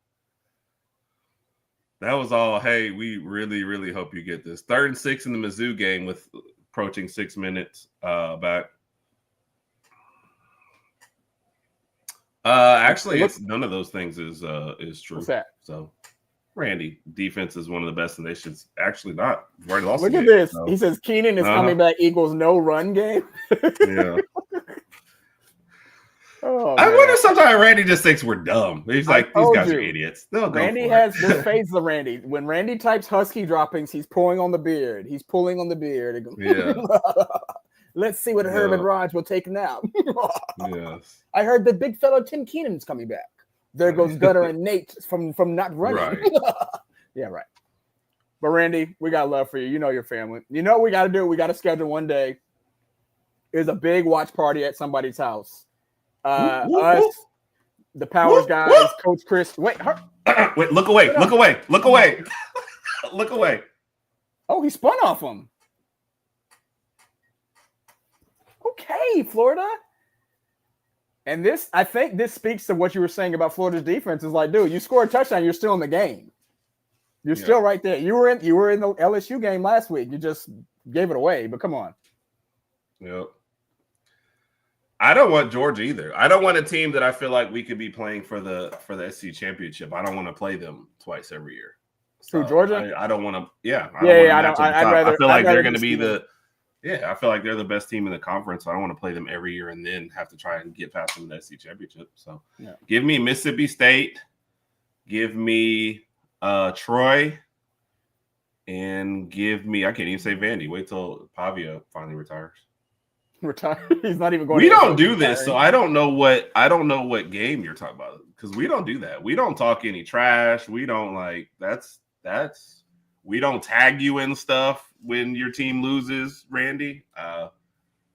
That was all. Hey, we really, really hope you get this. 3rd and 6 in the Mizzou game with approaching 6 minutes back. Actually, it's none of those things is true. What's that? So, Randy, defense is one of the best in the nation's actually not. We've already lost. Look at this. So. He says Keenan is coming back equals no run game. Yeah. I wonder sometimes Randy just thinks we're dumb. He's like, these guys are idiots. Randy has this phase of Randy. When Randy types husky droppings, he's pulling on the beard. Yeah. Let's see what Herb Rodg will take now. Yes. I heard the big fellow Tim Keenan's coming back. There goes Gunner and Nate from not running. Right. Yeah, right. But Randy, we got love for you. You know your family. You know what we got to do? We got to schedule one day. There's a big watch party at somebody's house. Us, the Powers guys, Coach Chris. Wait, look away. Look away. Look away. Look away. Oh, he spun off him. Okay, Florida. And this, I think this speaks to what you were saying about Florida's defense. Is like, dude, you score a touchdown, you're still in the game. You're still right there. You were in the LSU game last week. You just gave it away, but come on. Yep. I don't want Georgia either. I don't want a team that I feel like we could be playing for the SEC championship. I don't want to play them twice every year. So Georgia? I don't want to. Yeah. I feel like they're going to be the. Yeah, I feel like they're the best team in the conference. So I don't want to play them every year and then have to try and get past them in the SEC championship. So give me Mississippi State. Give me Troy. and give me. I can't even say Vandy. Wait till Pavia finally retires. Retire. He's not even going. We don't do this, so I don't know what game you're talking about because we don't do that. We don't talk any trash. We don't like that's. We don't tag you in stuff when your team loses, Randy.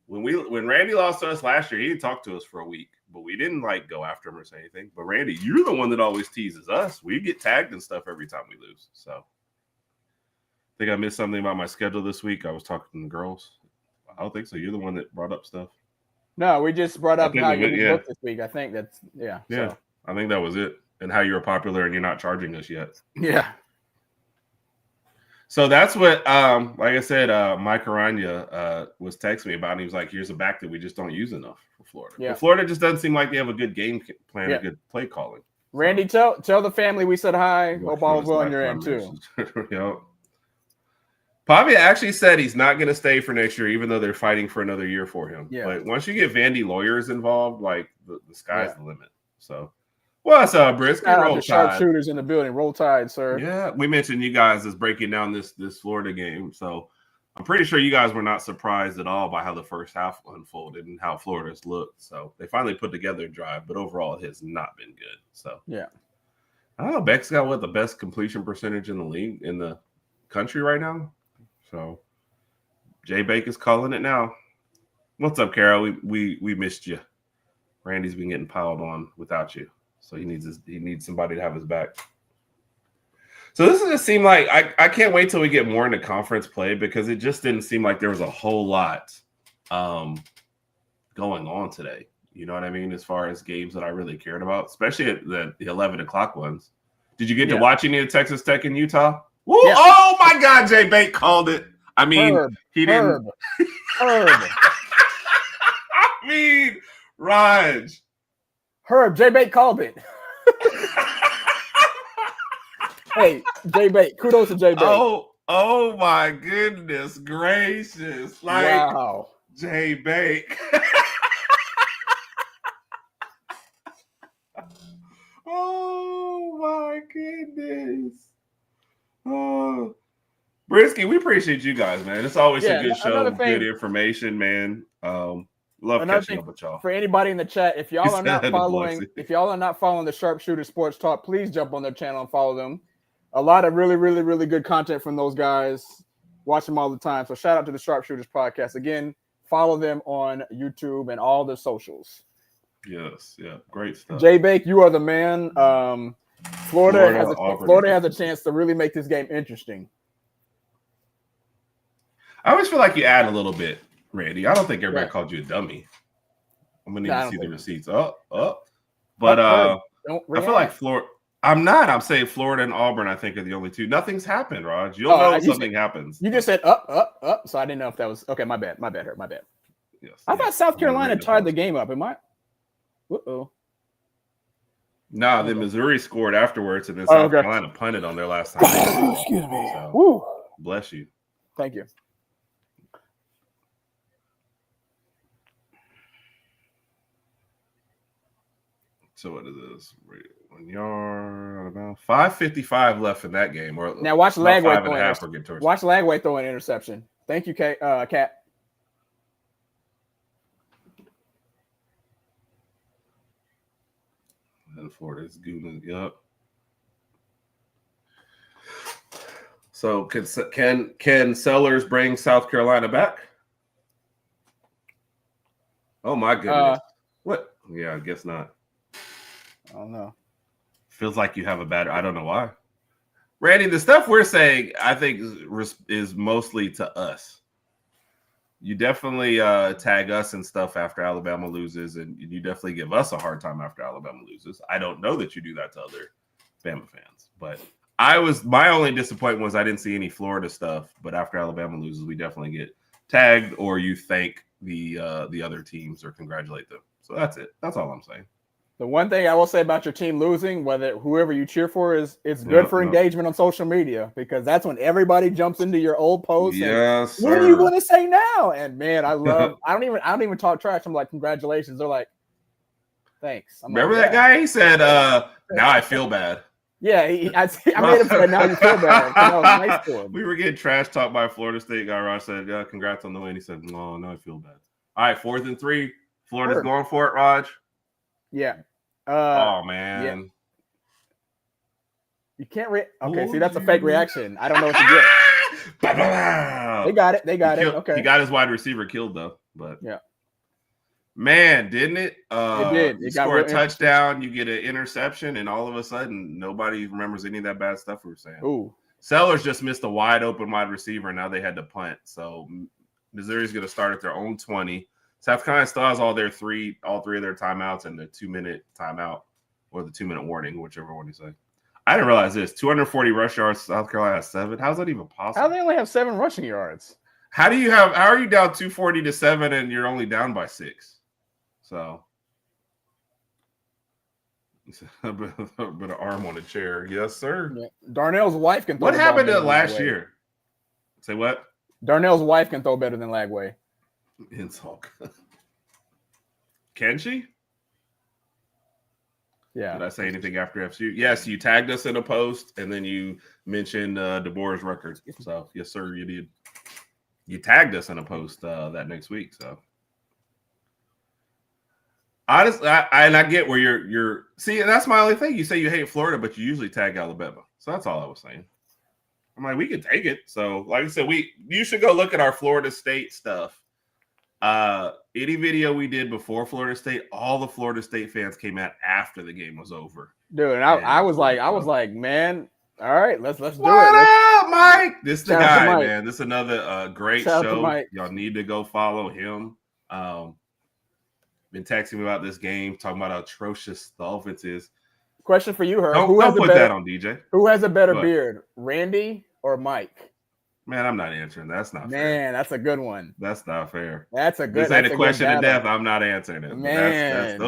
When Randy lost to us last year, he didn't talk to us for a week, but we didn't like go after him or say anything. But Randy, you're the one that always teases us. We get tagged and stuff every time we lose. So I think I missed something about my schedule this week. I was talking to the girls. I don't think so. You're the one that brought up stuff. No, we just brought up how you booked this week. I think that's yeah. So. I think that was it. And how you're popular and you're not charging us yet. Yeah. So that's what, like I said, Mike Aranya was texting me about. And he was like, here's a back that we just don't use enough for Florida. Yeah. But Florida just doesn't seem like they have a good game plan, a good play calling. Randy, tell the family we said hi. Hope all is well on your end, too. Yep. Pavia actually said he's not going to stay for next year, even though they're fighting for another year for him. Yeah. But once you get Vandy lawyers involved, like the sky's the limit. So. What's up, Brisket? Roll Tide. Sharpshooters in the building. Roll Tide, sir. Yeah, we mentioned you guys is breaking down this Florida game, so I'm pretty sure you guys were not surprised at all by how the first half unfolded and how Florida's looked. So they finally put together a drive, but overall it has not been good. So yeah, I don't know. Beck's got the best completion percentage in the league in the country right now. So Jay Bake is calling it now. What's up, Carol? We missed you. Randy's been getting piled on without you. So he needs somebody to have his back. So this just seemed like I can't wait till we get more into conference play because it just didn't seem like there was a whole lot going on today. You know what I mean? As far as games that I really cared about, especially at the 11 o'clock ones. Did you get to watch any of Texas Tech in Utah? Woo! Yeah. Oh my God, Jay Bate called it. I mean, he didn't. Herb. I mean, Raj. Herb, Jay Bate called it. Hey, Jay Bate. Kudos to Jay Bate. Oh my goodness gracious. Like, wow. Jay Bate. Oh my goodness. Oh, Brisky, we appreciate you guys, man. It's always a good show, good information, man. Love catching up with y'all. For anybody in the chat, if y'all are not following the Sharpshooter Sports Talk, please jump on their channel and follow them. A lot of really, really, really good content from those guys. Watch them all the time. So shout out to the Sharpshooters Podcast. Again, follow them on YouTube and all the socials. Yes, yeah, great stuff. Jay Bake, you are the man. Florida has a chance to really make this game interesting. I always feel like you add a little bit, Randy. I don't think everybody called you a dummy. I'm gonna need to see the receipts. But I feel like Florida. I'm not. I'm saying Florida and Auburn, I think, are the only two. Nothing's happened, Raj. You'll know if something happens. You just said up. So I didn't know if that was okay. My bad, Herb. My bad. Yes. I thought South Carolina tied the game up. Am I? Uh-oh. Nah, then Missouri scored afterwards, and then South Carolina punted on their last time. Excuse me. So, Woo. Bless you. Thank you. So what is this? 1 yard, about 5:55 left in that game. Or now watch Lagway throw an interception. Thank you, Kat. And Florida's gooning up. So can Sellers bring South Carolina back? Oh my goodness! What? Yeah, I guess not. I don't know. Feels like you have a bad. I don't know why. Randy, the stuff we're saying, I think, is mostly to us. You definitely tag us and stuff after Alabama loses, and you definitely give us a hard time after Alabama loses. I don't know that you do that to other Bama fans, but my only disappointment was I didn't see any Florida stuff. But after Alabama loses, we definitely get tagged, or you thank the other teams or congratulate them. So that's it. That's all I'm saying. The one thing I will say about your team losing, whether whoever you cheer for, is it's good for engagement on social media, because that's when everybody jumps into your old posts. Yes, and, what are you going to say now? And man, I don't even talk trash. I'm like, congratulations. They're like, thanks. Remember that guy? He said, now I feel bad. Yeah, I made him say, now you feel bad. That was nice to him. We were getting trash talked by a Florida State guy. Raj said, yeah, congrats on the win. He said, no, now I feel bad. All right, 4th and 3. Florida's going for it, Raj. Yeah. Oh, man. Yeah. You can't okay, see, that's a fake reaction. I don't know what to get. They got it. Okay. He got his wide receiver killed, though. But yeah. Man, didn't it? It did. You score a touchdown, you get an interception, and all of a sudden, nobody remembers any of that bad stuff we were saying. Ooh. Sellers just missed a wide open wide receiver, and now they had to punt. So Missouri's going to start at their own 20. South Carolina still has all three of their timeouts and the 2-minute timeout or the 2-minute warning, whichever one you say. I didn't realize this. 240 rush yards, South Carolina has 7. How's that even possible? How do they only have 7 rushing yards? How are you down 240-7 and you're only down by 6? So a bit of arm on a chair. Yes, sir. Yeah. Darnell's wife can throw. What happened to last year? Say what? Darnell's wife can throw better than Lagway. Insult. Can she? Yeah. Did I say anything after FSU? Yes, you tagged us in a post, and then you mentioned DeBoer's record. So, yes, sir, you did. You tagged us in a post that next week. So, honestly, I get where you're. See, and that's my only thing. You say you hate Florida, but you usually tag Alabama. So that's all I was saying. I'm like, we could take it. So, like I said, you should go look at our Florida State stuff. Any video we did before Florida State, all the Florida State fans came out after the game was over. Dude, and I was like, man, all right, let's do it. What up, Mike? This is the guy, man. This is another great show. Y'all need to go follow him. Been texting me about this game, talking about how atrocious the offense is. Question for you, Herb. Don't put that on DJ. Who has a better beard, Randy or Mike? Man, I'm not answering that. That's not fair. Man, that's a good one. That's not fair. That's a good. This ain't a question of death. I'm not answering it. Man,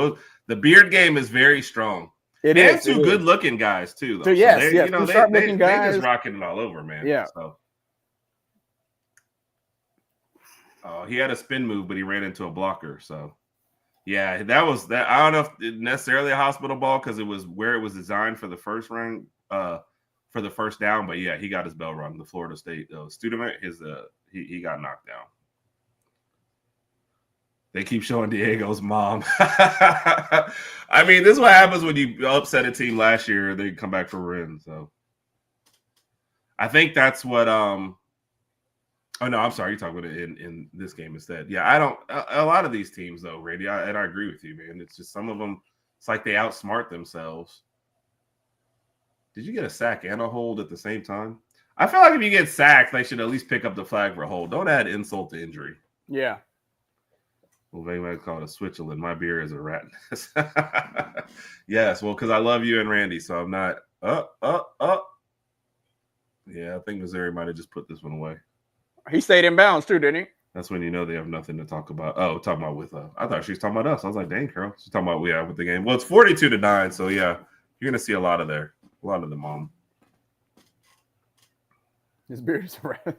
the beard game is very strong. It and is. Two good-looking guys too. Though. So yes. They just rocking it all over, man. Yeah. So. He had a spin move, but he ran into a blocker. So, yeah, that was that. I don't know if it necessarily a hospital ball because it was where it was designed for the first run. For the first down, but yeah, he got his bell rung. The Florida State student, he got knocked down. They keep showing Diego's mom. I mean, this is what happens when you upset a team last year. They come back for a win. So I think that's what. Oh no, I'm sorry. You're talking about it in this game instead. Yeah, I don't. A lot of these teams though, Randy, and I agree with you, man. It's just some of them. It's like they outsmart themselves. Did you get a sack and a hold at the same time? I feel like if you get sacked, they should at least pick up the flag for a hold. Don't add insult to injury. Yeah. Well, they might call it a Switzerland. My beer is a rat. Yes, well, because I love you and Randy, so I'm not Yeah, I think Missouri might have just put this one away. He stayed in bounds too, didn't he? That's when you know they have nothing to talk about. Oh, talking about with I thought she was talking about us. I was like, dang, Carol. She's talking about with the game. Well, it's 42-9, so yeah, you're gonna see a lot of them on. His beard is around.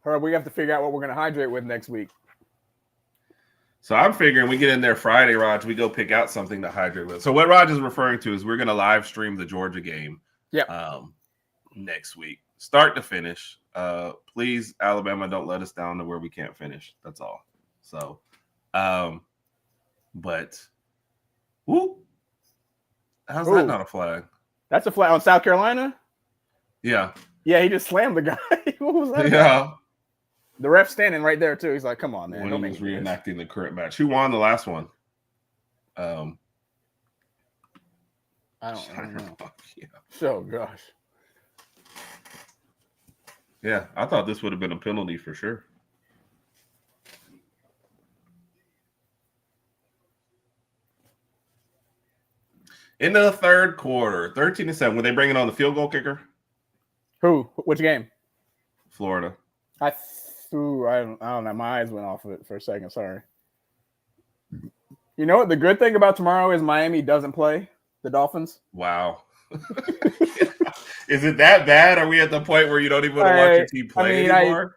Herb, we have to figure out what we're going to hydrate with next week. So I'm figuring we get in there Friday, Raj. We go pick out something to hydrate with. So what Raj is referring to is we're going to live stream the Georgia game. Next week, start to finish. Please, Alabama, don't let us down to where we can't finish. That's all. So, but, whoop. How's that not a flag? That's a flag on South Carolina? Yeah. Yeah, he just slammed the guy. What was that? Yeah. The ref standing right there, too. He's like, come on, man. When he was reenacting the current match. Who won the last one? I don't know. Yeah. Oh, gosh. Yeah, I thought this would have been a penalty for sure. Into the third quarter, 13-7. Were they bringing on the field goal kicker? Who? Which game? Florida. I don't know. My eyes went off of it for a second. Sorry. You know what? The good thing about tomorrow is Miami doesn't play the Dolphins. Wow. Is it that bad? Are we at the point where you don't even want to watch your team play anymore?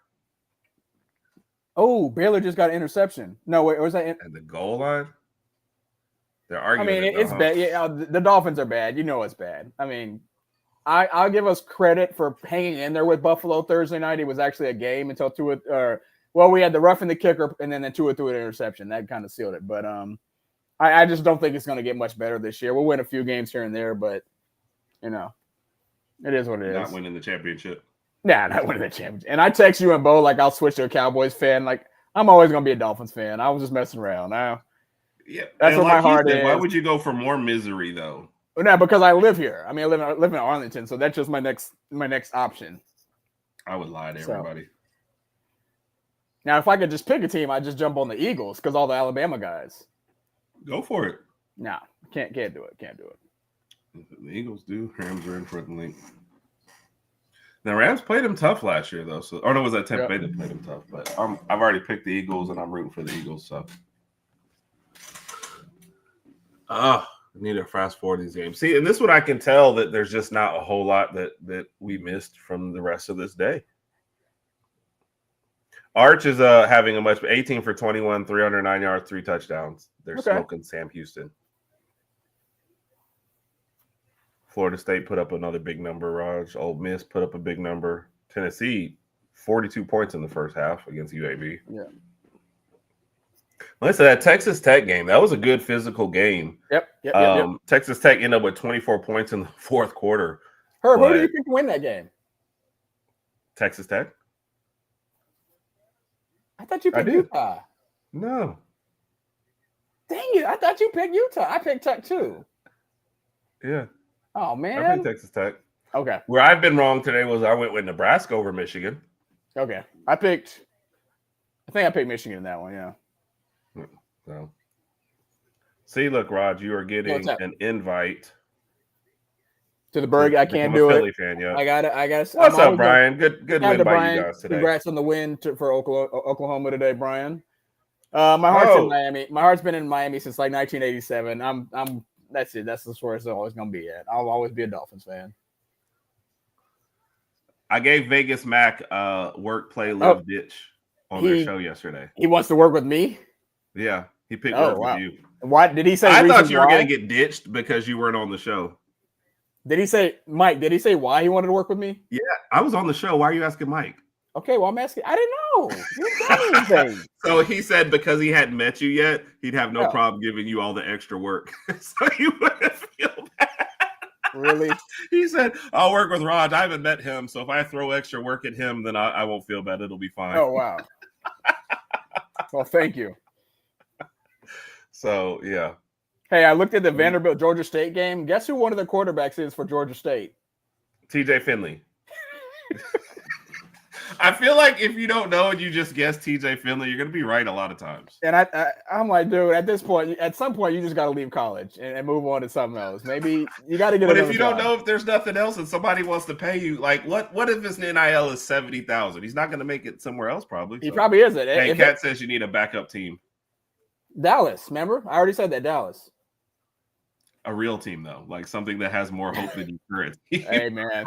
Oh, Baylor just got an interception. No, wait, was that? At the goal line? They're I arguing. mean, it's bad. Yeah, the Dolphins are bad. You know it's bad. I mean, I'll give us credit for hanging in there with Buffalo Thursday night. It was actually a game until we had the roughing the kicker and then Tua threw an interception. That kind of sealed it. But I just don't think it's going to get much better this year. We'll win a few games here and there, but it is what it is. Not winning the championship. Nah, not winning the championship. And I text you and Bo like I'll switch to a Cowboys fan. Like I'm always going to be a Dolphins fan. I was just messing around. Yeah, that's what my heart is. Why would you go for more misery though? No, because I live here. I mean, I live in Arlington, so that's just my next option. I would lie to everybody. Now, if I could just pick a team, I'd just jump on the Eagles because all the Alabama guys. Go for it. No, can't do it. Can't do it. If the Eagles do, Rams are in front of the league. Now, Rams played them tough last year, though. So, no, it was that Tampa Bay that played them tough. But I've already picked the Eagles, and I'm rooting for the Eagles. So, I need to fast forward these games. See, and this one I can tell that there's just not a whole lot that we missed from the rest of this day. Arch is having a much 18 for 21, 309 yards, 3 touchdowns. They're smoking Sam Houston. Florida State put up another big number, Raj. Ole Miss put up a big number. Tennessee, 42 points in the first half against UAB. Yeah. Listen, that Texas Tech game, that was a good physical game. Yep. Texas Tech ended up with 24 points in the fourth quarter. Herb, who do you think win that game? Texas Tech. I thought you picked Utah. No. Dang it. I thought you picked Utah. I picked Tech too. Yeah. Oh, man. I picked Texas Tech. Okay. Where I've been wrong today was I went with Nebraska over Michigan. Okay. I think I picked Michigan in that one, yeah. So, see, look, Rod, you are getting an invite to the Berg. I can't do Philly it. Fan, yeah. I got it. What's up, Brian? Good win by you guys today. Congrats on the win for Oklahoma today, Brian. My heart's in Miami. My heart's been in Miami since like 1987. That's it. That's the where it's always going to be at. I'll always be a Dolphins fan. I gave Vegas Mac work, play, live, ditch on their show yesterday. He wants to work with me? Yeah, he picked work with you. Why did he say? I thought you were going to get ditched because you weren't on the show. Did he say, Mike? Did he say why he wanted to work with me? Yeah, I was on the show. Why are you asking Mike? Okay, well, I'm asking. I didn't know. You didn't tell me anything. So he said because he hadn't met you yet, he'd have no problem giving you all the extra work. So you wouldn't feel bad. Really? He said, I'll work with Raj. I haven't met him. So if I throw extra work at him, then I won't feel bad. It'll be fine. Oh, wow. Well, thank you. So, yeah. Hey, I looked at the Vanderbilt-Georgia State game. Guess who one of the quarterbacks is for Georgia State? TJ Finley. I feel like if you don't know and you just guess TJ Finley, you're going to be right a lot of times. And I'm like, dude, at some point, you just got to leave college and move on to something else. Maybe you got to get. But if you don't know if there's nothing else and somebody wants to pay you, like what if his NIL is $70,000? He's not going to make it somewhere else, probably. He probably isn't. Hey, Kat says you need a backup team. Dallas, remember? I already said that. Dallas. A real team though, like something that has more hope than current. Hey, man.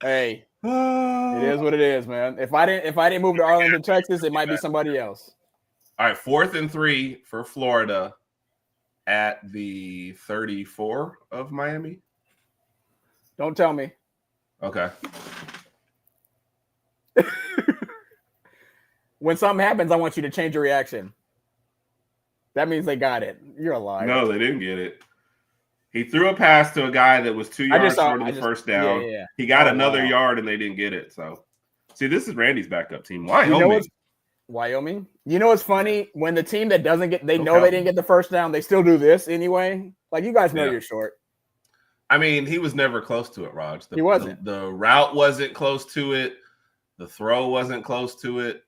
Hey. It is what it is, man. If I didn't move to Arlington, Texas, it might be somebody else. All right, 4th and 3 for Florida at the 34 of Miami. Don't tell me. Okay. When something happens, I want you to change your reaction. That means they got it. You're a liar. No, they didn't get it. He threw a pass to a guy that was 2 yards short of the first down. Yeah. He got another yard, and they didn't get it. So, see, this is Randy's backup team. Wyoming. You know what's funny? when the team that doesn't get, they didn't get the first down, they still do this anyway. Like, you guys know you're short. I mean, he was never close to it, Raj. He wasn't. The route wasn't close to it. The throw wasn't close to it.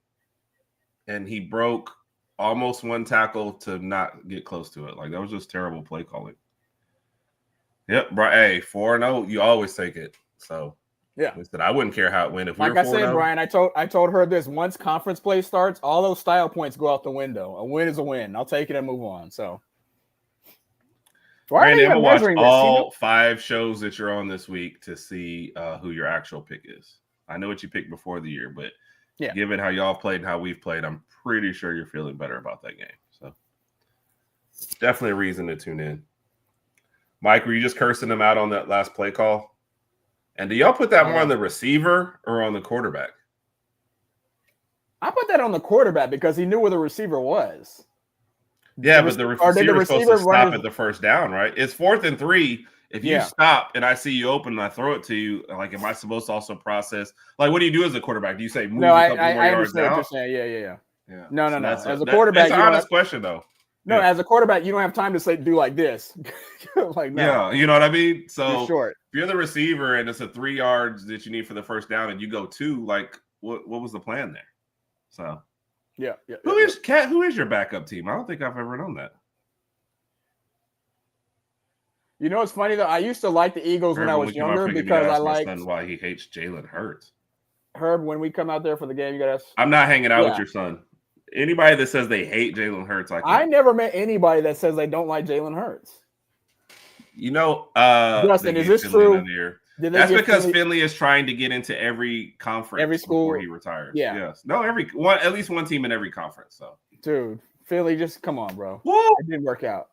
And he broke almost one tackle to not get close to it. Like, that was just terrible play calling. Yep, hey, 4-0, you always take it. So, yeah. Listen, I wouldn't care how it went. If like I said, Brian, I told her this. Once conference play starts, all those style points go out the window. A win is a win. I'll take it and move on. So, why are you watching all 5 shows that you're on this week to see who your actual pick is? I know what you picked before the year, but Yeah. Given how y'all played and how we've played, I'm pretty sure you're feeling better about that game. So definitely a reason to tune in. Mike, were you just cursing them out on that last play call? And do y'all put that more on the receiver or on the quarterback? I put that on the quarterback because he knew where the receiver was. Yeah, but the receiver is supposed to stop at the first down, right? It's 4th and 3. If you stop and I see you open and I throw it to you, like, am I supposed to also process? Like, what do you do as a quarterback? Do you say move a couple more yards out? What you're saying. Yeah. No. As a quarterback, it's an honest question, though. No, as a quarterback, you don't have time to say do like this. Like, no. Yeah, you know what I mean? So you're short. If you're the receiver and it's a 3 yards that you need for the first down and you go 2, like, what was the plan there? So yeah. Who is your backup team? I don't think I've ever known that. You know what's funny though? I used to like the Eagles when I was younger because I liked why he hates Jalen Hurts. Herb, when we come out there for the game, you gotta. I'm not hanging out with your son. Anybody that says they hate Jalen Hurts, I never met anybody that says they don't like Jalen Hurts. You know, Justin, is this true? That's because Finley is trying to get into every conference, every school before he retires. Yeah. Yes. No, at least one team in every conference. So, dude, Finley, just come on, bro. Woo! It didn't work out.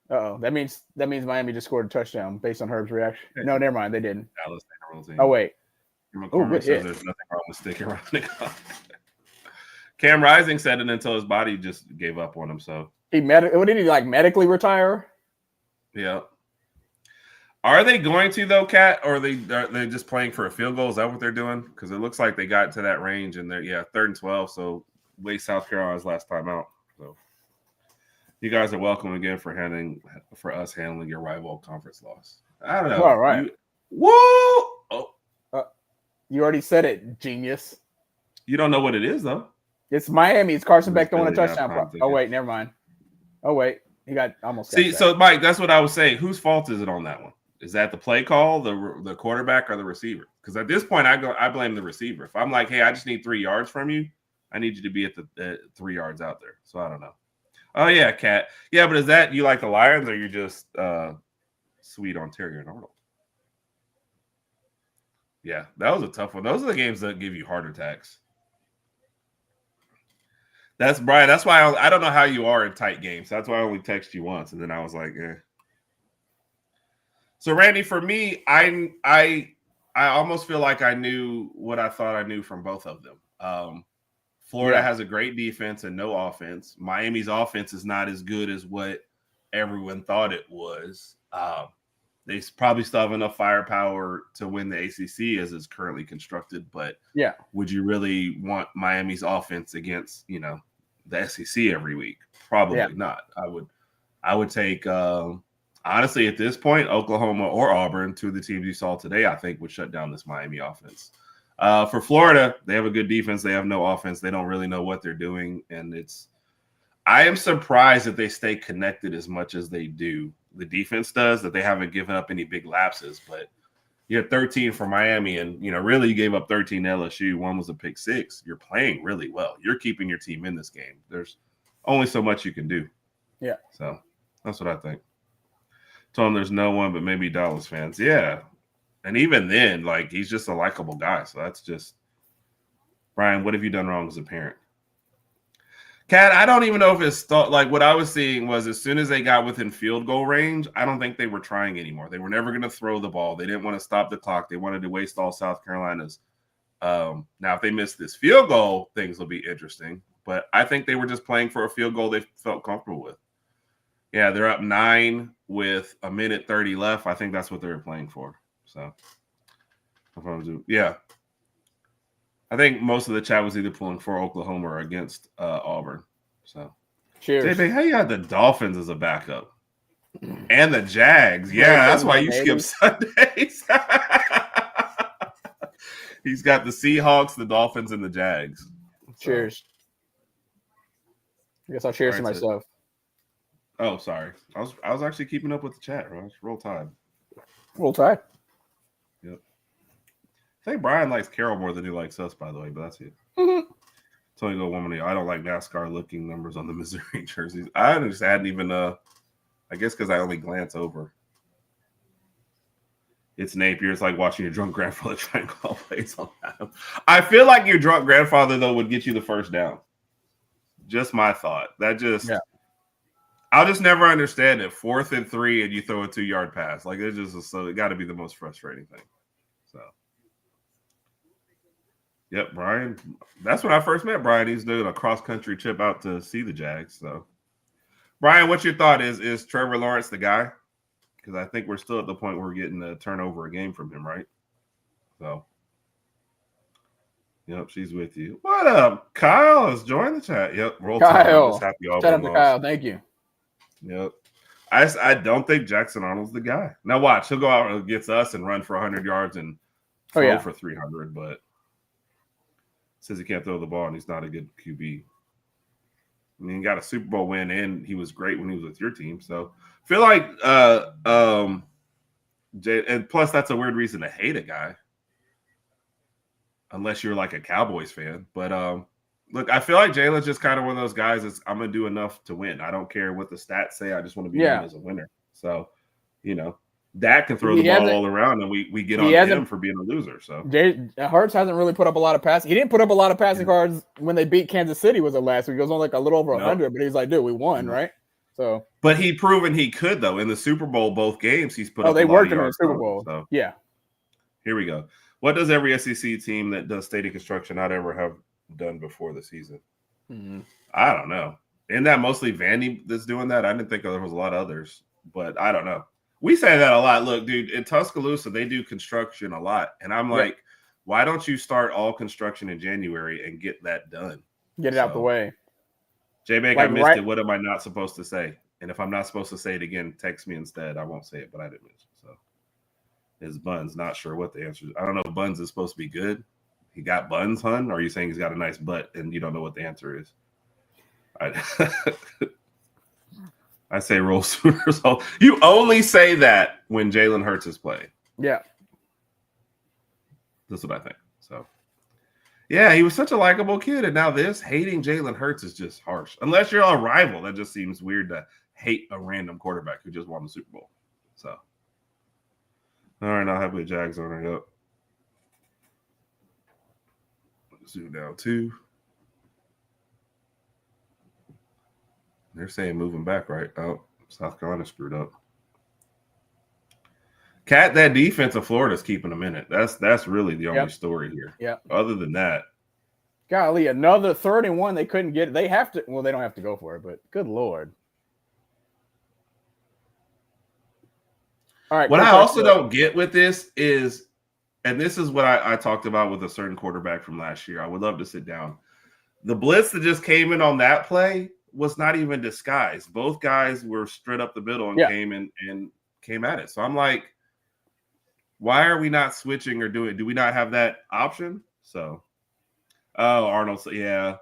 That means Miami just scored a touchdown based on Herb's reaction. No, never mind, they didn't. Oh wait. Good says there's nothing wrong with sticking around the conference. Cam Rising said it until his body just gave up on him. So what did he medically retire? Yeah. Are they going to though, Kat? Or are they just playing for a field goal? Is that what they're doing? Because it looks like they got to that range and they're 3rd and 12. So way South Carolina's last time out. So you guys are welcome again for us handling your rival conference loss. I don't know. All right. You already said it, genius. You don't know what it is though. It's Miami. It's Carson Beck throwing a touchdown. Oh wait, never mind. Oh wait, he got almost. So Mike, that's what I was saying. Whose fault is it on that one? Is that the play call, the quarterback, or the receiver? Because at this point, I blame the receiver. If I'm like, hey, I just need 3 yards from you, I need you to be at the 3 yards out there. So I don't know. Oh yeah, Kat. Yeah, but is that you like the Lions, or you just sweet on Terry and Arnold? Yeah, that was a tough one. Those are the games that give you heart attacks. That's Brian. That's why I don't know how you are in tight games. That's why I only text you once, and then I was like, eh. So Randy, for me, I almost feel like I knew what I thought I knew from both of them. Florida has a great defense and no offense. Miami's offense is not as good as what everyone thought it was. They probably still have enough firepower to win the ACC as it's currently constructed. But would you really want Miami's offense against the SEC every week? Probably not. I would take honestly at this point Oklahoma or Auburn, 2 of the teams you saw today. I think would shut down this Miami offense. For Florida, they have a good defense. They have no offense. They don't really know what they're doing, and I am surprised that they stay connected as much as they do. The defense does, that they haven't given up any big lapses, but you had 13 for Miami and, really you gave up 13 to LSU. 1 was a pick 6. You're playing really well. You're keeping your team in this game. There's only so much you can do. Yeah. So that's what I think. Told him there's no one but maybe Dallas fans. Yeah. And even then, he's just a likable guy. So that's just Brian, what have you done wrong as a parent? Kat, I don't even know if it's what I was seeing was as soon as they got within field goal range, I don't think they were trying anymore. They were never going to throw the ball. They didn't want to stop the clock. They wanted to waste all South Carolina's. Now, if they miss this field goal, things will be interesting. But I think they were just playing for a field goal they felt comfortable with. Yeah, they're up 9 with 1:30 left. I think that's what they were playing for. So, yeah. I think most of the chat was either pulling for Oklahoma or against Auburn. So, cheers. JB, how you got the Dolphins as a backup and the Jags? Yeah, that's why you skip Sundays. He's got the Seahawks, the Dolphins, and the Jags. Cheers. I guess I'll cheers to myself. Oh, sorry. I was actually keeping up with the chat. Right? Roll Tide. Roll Tide. Yep. I think Brian likes Carol more than he likes us, by the way, but that's it. Mm-hmm. Tony Go Woman, I don't like NASCAR looking numbers on the Missouri jerseys. I just hadn't even I guess because I only glance over. It's Napier. It's like watching your drunk grandfather try and call plays on that. I feel like your drunk grandfather, though, would get you the first down. Just my thought. I'll just never understand it. 4th and 3, and you throw a 2-yard pass. Like, it got to be the most frustrating thing. So, yep, Brian. That's when I first met Brian. He's doing a cross-country trip out to see the Jags. So, Brian, what's your thought? Is Trevor Lawrence the guy? Because I think we're still at the point where we're getting a turnover a game from him, right? So, yep, she's with you. What up? Kyle has joined the chat. Yep, roll Kyle. Just happy Shout out to Kyle. Thank you. Yep. I don't think Jackson Arnold's the guy. Now watch, he'll go out against us and run for 100 yards and throw for 300, but says he can't throw the ball and he's not a good QB. I mean, he got a Super Bowl win and he was great when he was with your team. So I feel like and plus that's a weird reason to hate a guy. Unless you're like a Cowboys fan. But look, I feel like Jalen's just kind of one of those guys that's I'm gonna do enough to win. I don't care what the stats say. I just want to be known as a winner. So, Dak can throw the ball all around, and we get on him for being a loser. So Hurts hasn't really put up a lot of passing. He didn't put up a lot of passing cards when they beat Kansas City. Was it last week? It was only like a little over 100, but he's like, dude, we won, right? So, but he proven he could though in the Super Bowl. Both games he's put up. They worked in the Super Bowl. So yeah. Here we go. What does every SEC team that does stadium construction not ever have done before the season? Mm-hmm. I don't know. Isn't that mostly Vandy that's doing that? I didn't think there was a lot of others, but I don't know. We say that a lot. Look, dude, in Tuscaloosa, they do construction a lot. And I'm like, why don't you start all construction in January and get that done? Get it out the way. J-Bake, I missed it. What am I not supposed to say? And if I'm not supposed to say it again, text me instead. I won't say it, but I didn't miss it. So is Buns. Not sure what the answer is. I don't know if Buns is supposed to be good. He got buns, hun? Or are you saying he's got a nice butt and you don't know what the answer is? I say roll Sooners. You only say that when Jalen Hurts is playing. Yeah. That's what I think. So, yeah, he was such a likable kid. And now hating Jalen Hurts is just harsh. Unless you're a rival, that just seems weird to hate a random quarterback who just won the Super Bowl. So, all right, I'll have the Jags on it up. Zoom down 2. They're saying moving back, right? Oh, South Carolina screwed up. Cat, that defense of Florida's keeping them in it. That's really the only story here. Yeah. Other than that. Golly, another 3rd and 1 they couldn't get. They have to. Well, they don't have to go for it, but good Lord. All right. What I also don't get with this is, and this is what I talked about with a certain quarterback from last year. I would love to sit down. The blitz that just came in on that play was not even disguised. Both guys were straight up the middle and came at it. So I'm like, why are we not switching or do we not have that option? So, Arnold, yeah.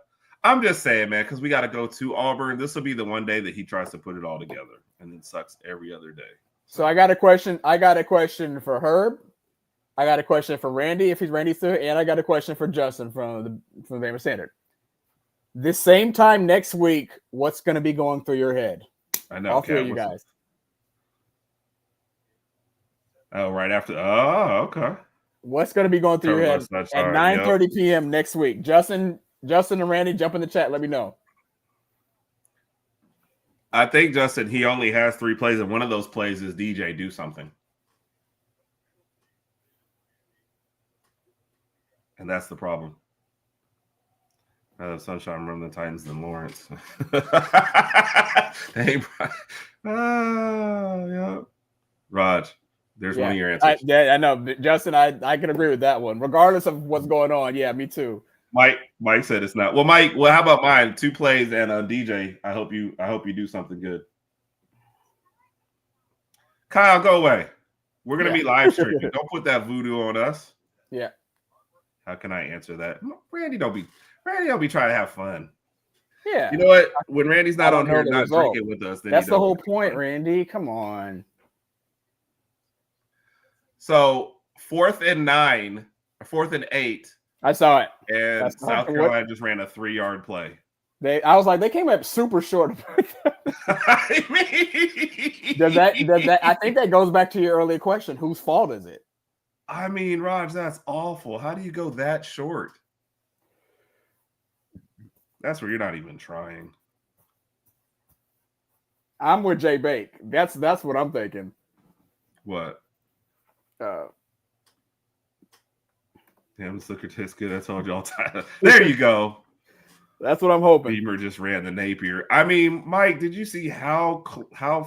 I'm just saying, man, because we got to go to Auburn. This will be the one day that he tries to put it all together and then sucks every other day. So I got a question. I got a question for Herb. I got a question for Randy, if he's Randy through, and I got a question for Justin from the Bama Standard. This same time next week, what's going to be going through your head? I know. All three of you guys. Oh, right after. Oh, okay. What's going to be going through your head at 9:30 p.m. next week? Justin and Randy, jump in the chat. Let me know. I think, Justin, he only has 3 plays, and one of those plays is DJ do something. And that's the problem. Sunshine from the Titans and Lawrence. Hey, yeah. Raj, there's one of your answers. I know. Justin, I can agree with that one. Regardless of what's going on, yeah, me too. Mike said it's not. Well, Mike, how about mine? 2 plays and DJ. I hope you do something good. Kyle, go away. We're gonna be live streaming. Don't put that voodoo on us. Yeah. How can I answer that? Randy don't be trying to have fun. Yeah. You know what? When Randy's not on here, not drinking with us, then that's the whole point, Randy. Come on. So 4th and 9, 4th and 8. I saw it. And South Carolina just ran a 3-yard play. I was like, they came up super short. I mean, Does that? I think that goes back to your earlier question. Whose fault is it? I mean, Raj, that's awful. How do you go that short? That's where you're not even trying. I'm with Jay Bake. That's what I'm thinking. What? Damn, this liquor tastes good. I told you all time. There you go. That's what I'm hoping. Beamer just ran the Napier. I mean, Mike, did you see how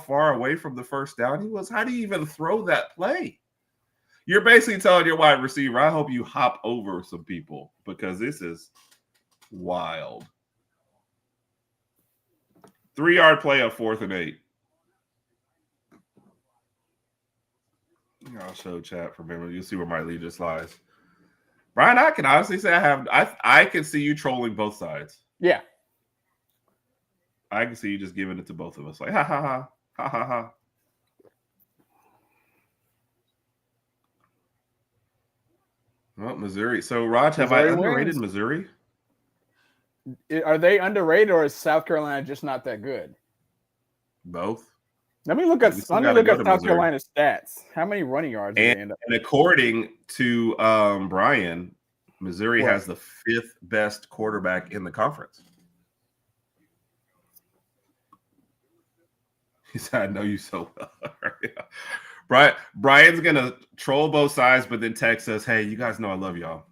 far away from the first down he was? How do you even throw that play? You're basically telling your wide receiver, I hope you hop over some people because this is wild. 3-yard play of 4th and 8. I'll show chat for memory. You'll see where my lead just lies. Brian, I can honestly say I can see you trolling both sides. Yeah. I can see you just giving it to both of us. Like, ha, ha, ha, ha, ha, ha. Well, Missouri. So, Raj, have I underrated Missouri? Are they underrated, or is South Carolina just not that good? Both. Let me look at South Carolina's stats. How many running yards did they end up? And according to Brian, Missouri has the 5th best quarterback in the conference. He said, I know you so well. Brian's going to troll both sides, but then text us, hey, you guys know I love y'all.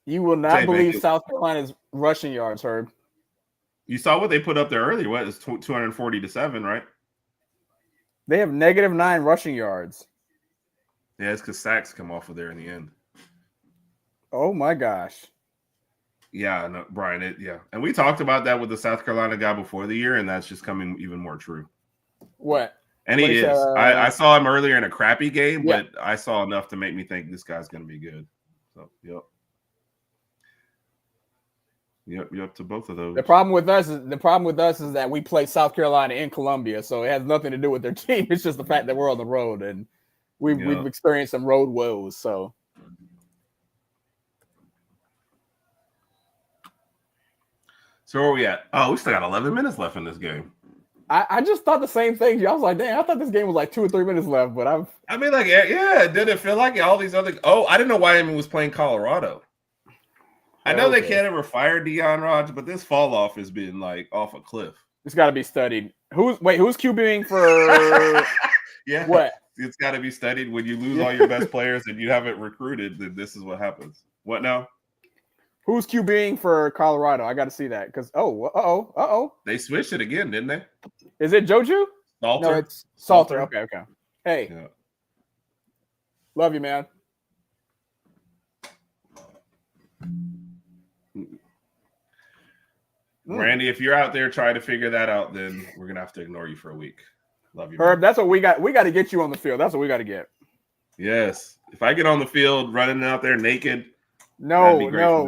You will not believe South Carolina's rushing yards, Herb. You saw what they put up there earlier. What is 240-7, right? They have -9 rushing yards. Yeah, it's because sacks come off of there in the end. Oh my gosh. Yeah, no, Brian. Yeah, and we talked about that with the South Carolina guy before the year, and that's just coming even more true. What? And he is. I saw him earlier in a crappy game, but I saw enough to make me think this guy's going to be good. So, yep. Yep, to both of those. The problem with us is that we play South Carolina in Columbia, so it has nothing to do with their team. It's just the fact that we're on the road and we've experienced some road woes. So where are we at? Oh, we still got 11 minutes left in this game. I just thought the same thing. I was like, dang, I thought this game was like 2 or 3 minutes left, but I mean, like, yeah, did it feel like all these other? Oh, I didn't know Wyoming was playing Colorado. I know they can't ever fire Deion Rodgers, but this fall off has been like off a cliff. It's got to be studied. Who's QBing for? Yeah, what? It's got to be studied. When you lose all your best players and you haven't recruited, then this is what happens. What now? Who's QBing for Colorado? I got to see that because they switched it again, didn't they? Is it Joju? Salter? No, it's Salter. Okay. Hey, love you, man. Randy, if you're out there trying to figure that out, then we're gonna have to ignore you for a week. Love you, Herb. Man. That's what we got. We got to get you on the field. That's what we got to get. Yes. If I get on the field running out there naked, no. You know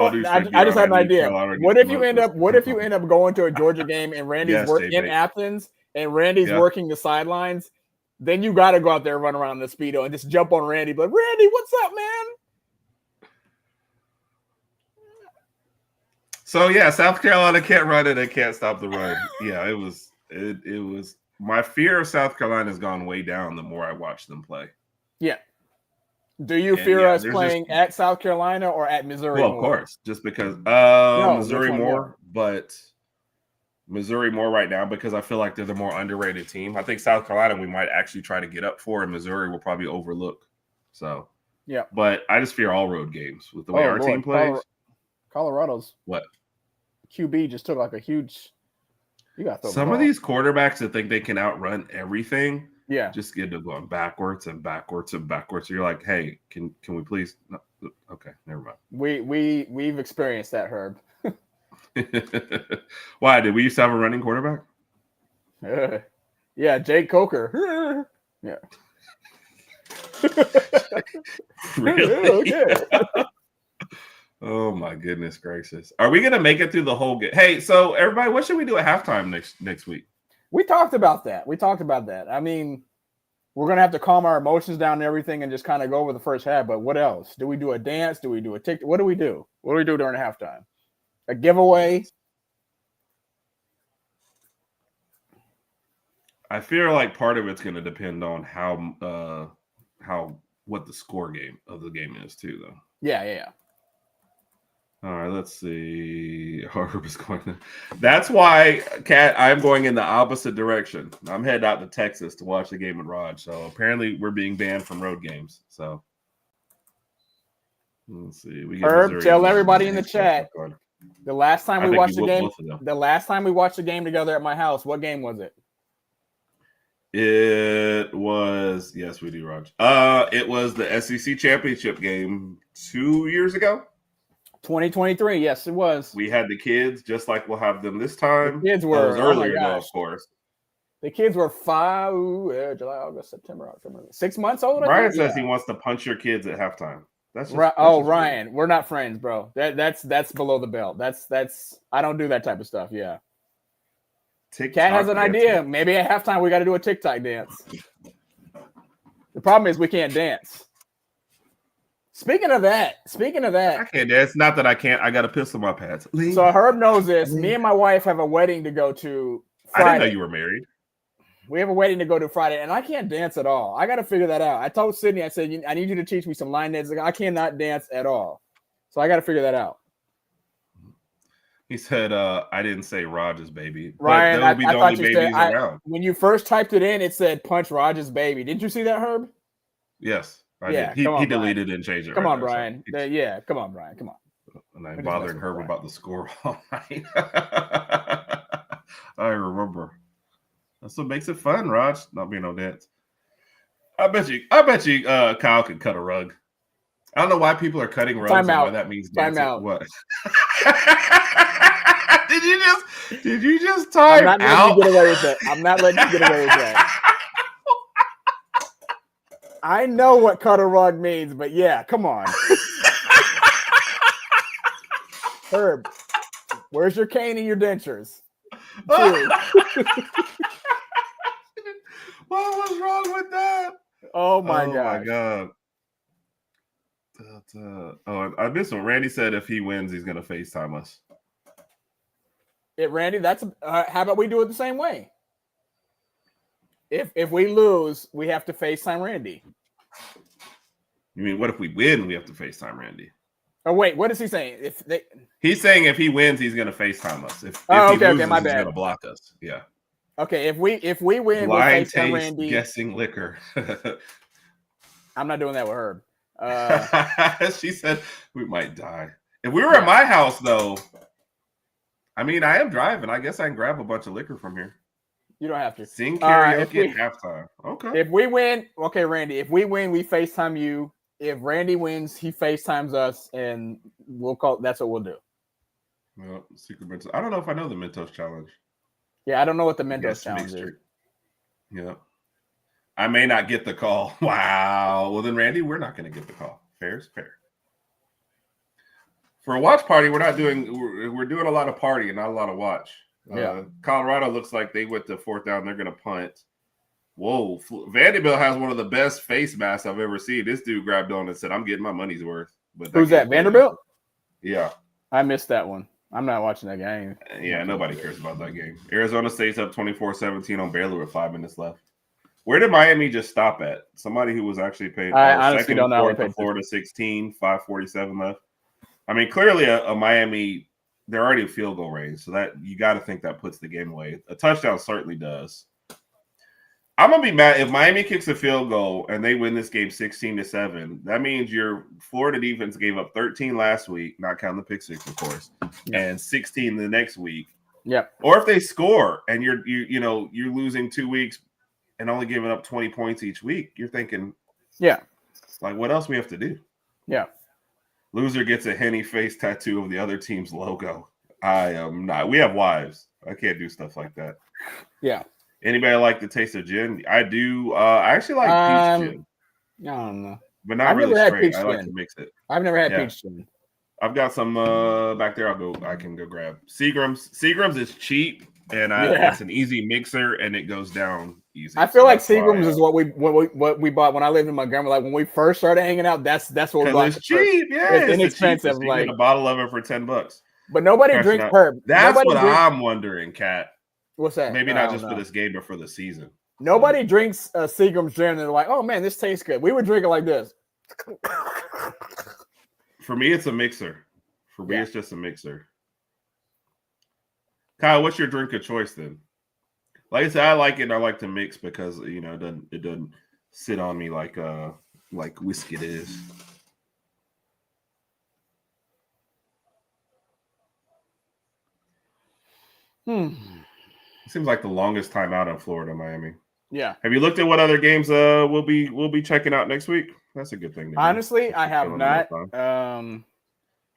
what? I just had an idea. What if you end up going to a Georgia game and Randy's in Athens and Randy's working the sidelines? Then you got to go out there and run around the Speedo and just jump on Randy. But Randy, what's up, man? So yeah, South Carolina can't run it and can't stop the run. Yeah, it was my fear of South Carolina has gone way down the more I watch them play. Yeah. Do you fear us playing at South Carolina or at Missouri? Well, of course, just because Missouri more, but Missouri more right now because I feel like they're the more underrated team. I think South Carolina we might actually try to get up for, and Missouri will probably overlook. So yeah, but I just fear all road games with the way our team plays. Colorado's what QB just took like a huge. You got some of these quarterbacks that think they can outrun everything. Yeah, just get to going backwards and backwards and backwards. So you're like, hey, can we please? No. Okay, never mind. We've experienced that, Herb. Why did we used to have a running quarterback? Yeah, Jake Coker. Yeah. Really? Oh my goodness gracious! Are we gonna make it through the whole game? Hey, so everybody, what should we do at halftime next week? We talked about that. I mean, We're gonna have to calm our emotions down and everything, and just kind of go over the first half. But what else? Do we do a dance? Do we do a TikTok? What do we do? What do we do during halftime? A giveaway? I feel like part of it's going to depend on what the score of the game is too, though. Yeah. All right, let's see. Herb is going to. That's why, Kat, I'm going in the opposite direction. I'm headed out to Texas to watch the game with Rod. So apparently, we're being banned from road games. So let's see. We get Herb, Missouri tell everybody in the chat. The last time we watched the game. The last time we watched the game together at my house. What game was it? It was, yes, we do, Raj. It was the SEC championship game 2 years ago. 2023, yes, it was. We had the kids, just like we'll have them this time. The kids were earlier, though, of course. The kids were July, August, September, October, 6 months old. Ryan says he wants to punch your kids at halftime. That's just, Ryan, we're not friends, bro. That's below the belt. That's I don't do that type of stuff. Yeah. Cat has an idea. Maybe at halftime we got to do a TikTok dance. The problem is we can't dance. Speaking of that, I can't dance. Not that I can't. I got a pistol in my pants. So Herb knows this. Me and my wife have a wedding to go to Friday. I didn't know you were married. We have a wedding to go to Friday, and I can't dance at all. I got to figure that out. I told Sydney, I said, I need you to teach me some line dances. I cannot dance at all. So I got to figure that out. He said, I didn't say Rodg's baby. Ryan, but be the only babies around. When you first typed it in, it said punch Rodg's baby. Didn't you see that, Herb? Yes. I did. He deleted and changed it. Come on, Brian. Come on, Brian. Come on. And I'm bothering Herb about the score all night. I remember. That's what makes it fun, Raj. Not being no dance. I bet you, Kyle could cut a rug. I don't know why people are cutting rugs and why that means dancing. Time out. What? Did you just time out? I'm not letting you get away with that. I'm not letting you get away with that. I know what cut a rug means, but yeah, come on. Herb, where's your cane and your dentures? What was wrong with that? Oh my god! I missed one. Randy said if he wins, he's going to FaceTime us. Randy, that's how about we do it the same way? If we lose, we have to FaceTime Randy. You mean what if we win? We have to FaceTime Randy. Oh wait, what is he saying? He's saying if he wins, he's going to FaceTime us. If he loses, my bad. He's going to block us. Yeah. Okay, if we win, we'll Blind FaceTime taste Randy. Guessing liquor. I'm not doing that with Herb. She said we might die. If we were at my house, though, I mean, I am driving. I guess I can grab a bunch of liquor from here. You don't have to. Sing karaoke at halftime. Okay. If we win, okay, Randy. If we win, we FaceTime you. If Randy wins, he FaceTimes us, and we'll call. That's what we'll do. Well, secret Mentos. I don't know if I know the Mentos challenge. Yeah, I don't know what the Mentos challenge is. Yeah. I may not get the call. Wow. Well, then, Randy, we're not going to get the call. Fair is fair. For a watch party, we're doing a lot of party and not a lot of watch. Yeah. Colorado looks like they went to fourth down. They're going to punt. Whoa. Vanderbilt has one of the best face masks I've ever seen. This dude grabbed on and said, I'm getting my money's worth. But who's that, Vanderbilt? Yeah. I missed that one. I'm not watching that game. Yeah, nobody cares about that game. Arizona State's up 24-17 on Baylor with 5 minutes left. Where did Miami just stop at? Somebody who was actually paid. I honestly don't know. Florida 16, 5:47 left. I mean, clearly a Miami, they're already a field goal range, so that you got to think that puts the game away. A touchdown certainly does. I'm gonna be mad if Miami kicks a field goal and they win this game 16-7. That means your Florida defense gave up 13 last week, not counting the pick six, of course, and 16 the next week. Yep. Or if they score and you're losing 2 weeks and only giving up 20 points each week, you're thinking, like, what else we have to do? Yeah. Loser gets a Henny face tattoo of the other team's logo. I am not. We have wives. I can't do stuff like that. Yeah. Anybody like the taste of gin? I do. I actually like peach gin. I don't know. But not really straight. I like to mix it. I've never had peach gin. I've got some back there. I can go grab. Seagram's. Seagram's is cheap. and it's an easy mixer, and it goes down easy. I feel like Seagram's is what we bought when I lived in Montgomery. Like when we first started hanging out, that's what we bought. It's cheap, it's inexpensive. You get a bottle of it for $10. But nobody drinks Herb. That's what I'm wondering, Kat. What's that? Maybe not just for this game, but for the season. Nobody drinks Seagram's gin, and they're like, "Oh man, this tastes good." We would drink it like this. For me, it's a mixer. For me, it's just a mixer. Kyle, what's your drink of choice then? Like I said, I like it. I like to mix because it doesn't sit on me like whiskey it is. It seems like the longest time out in Florida, Miami. Yeah. Have you looked at what other games we'll be checking out next week? That's a good thing. Honestly, I have not.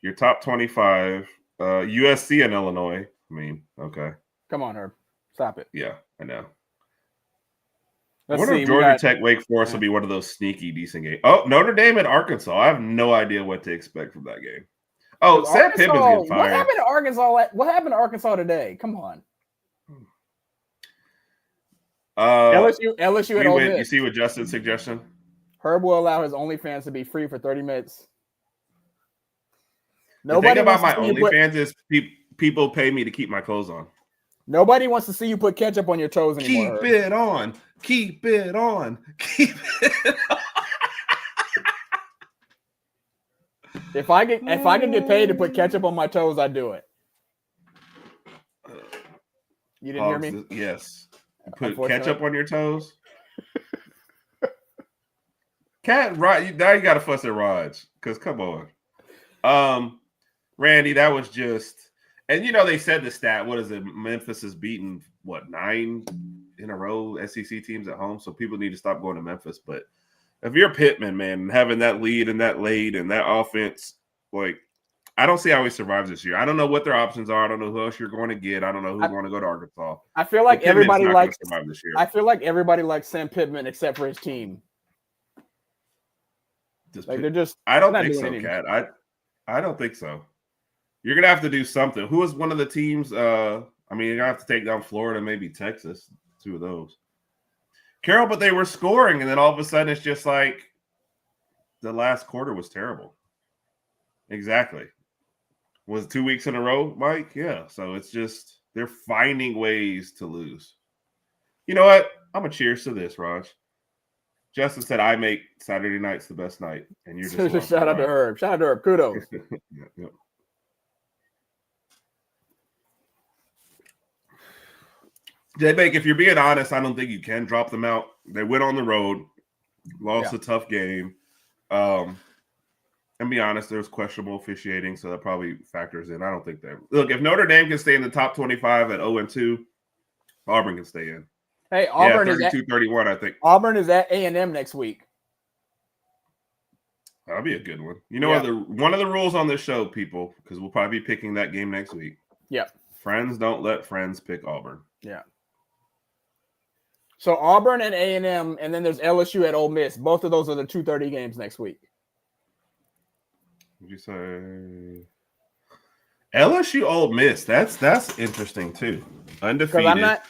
Your top 25, USC and Illinois. I mean, okay. Come on, Herb. Stop it. Yeah, I know. I wonder if Georgia Tech Wake Forest will be one of those sneaky decent games. Oh, Notre Dame and Arkansas. I have no idea what to expect from that game. Oh, Sam Pittman's getting fired. What happened to Arkansas? What happened to Arkansas today? Come on. LSU at Ole Miss. You see what Justin's suggestion? Herb will allow his OnlyFans to be free for 30 minutes. The thing about my OnlyFans is people pay me to keep my clothes on. Nobody wants to see you put ketchup on your toes anymore. Keep it on. Keep it on. Keep it on. If I can get paid to put ketchup on my toes, I do it. You didn't hear me? Yes. You put ketchup on your toes? Right, now you got to fuss at Raj, because come on. Randy, that was just, and they said the stat, what is it? Memphis has beaten, 9 in a row SEC teams at home, so people need to stop going to Memphis. But if you're Pittman, man, having that lead and that late and that offense, I don't see how he survives this year. I don't know what their options are. I don't know who else you're going to get. I don't know who's going to go to Arkansas. I feel like everybody likes Sam Pittman except for his team. They're just. I don't think so, Kat. I don't think so. You're gonna have to do something. Who is one of the teams? You're gonna have to take down Florida, maybe Texas. 2 of those. Carroll, but they were scoring, and then all of a sudden it's just like the last quarter was terrible. Exactly. Was it 2 weeks in a row, Mike? Yeah. So it's just they're finding ways to lose. You know what? I'm gonna cheers to this, Raj. Justin said, "I make Saturday nights the best night," and you're just shout out to Herb. Shout out to Herb. Kudos. Yep. J-Bake, if you're being honest, I don't think you can drop them out. They went on the road, lost a tough game. And be honest, there was questionable officiating, so that probably factors in. I don't think that. Look, if Notre Dame can stay in the top 25 at 0-2, Auburn can stay in. Hey, Auburn is 32-31, I think. Auburn is at A&M next week. That'll be a good one. You know what? One of the rules on this show, people, because we'll probably be picking that game next week. Yeah. Friends don't let friends pick Auburn. Yeah. So Auburn and A&M, and then there's LSU at Ole Miss. Both of those are the 2:30 games next week. Would you say LSU Ole Miss? That's interesting too. Undefeated.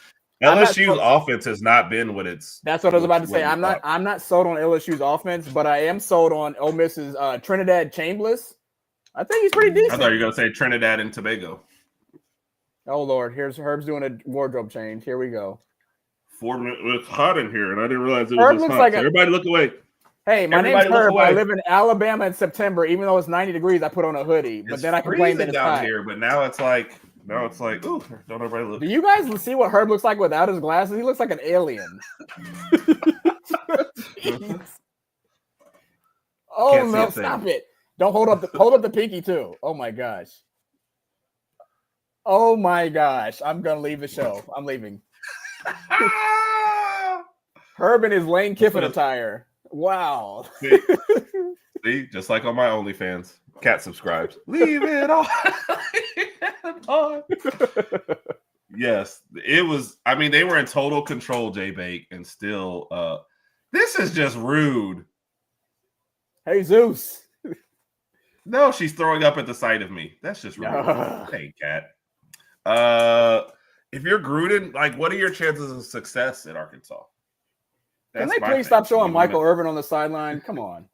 LSU's offense has not been what it's. That's what I was about to say. I'm not sold on LSU's offense, but I am sold on Ole Miss's Trinidad Chambliss. I think he's pretty decent. I thought you were going to say Trinidad and Tobago. Oh Lord, here's Herb's doing a wardrobe change. Here we go. 4 minutes. It's hot in here, and I didn't realize it was hot. Like everybody look away. Hey, my name's Herb. I live in Alabama in September. Even though it's 90 degrees, I put on a hoodie. But then I complain that it's hot here. But now it's like, ooh, don't everybody look. Do you guys see what Herb looks like without his glasses? He looks like an alien. Oh no! Stop it! Don't hold up the pinky too. Oh my gosh! Oh my gosh! I'm gonna leave the show. I'm leaving. Herb in his Lane Kiffin attire. Wow. See, just like on my OnlyFans. Cat subscribes. Leave it on. Yes, it was. I mean, they were in total control, J-Bake, and still, this is just rude. Hey, Zeus. No, she's throwing up at the sight of me. That's just rude. Hey, Cat. if you're Gruden, like, what are your chances of success at Arkansas? Can they please stop showing Michael Irvin on the sideline? Come on.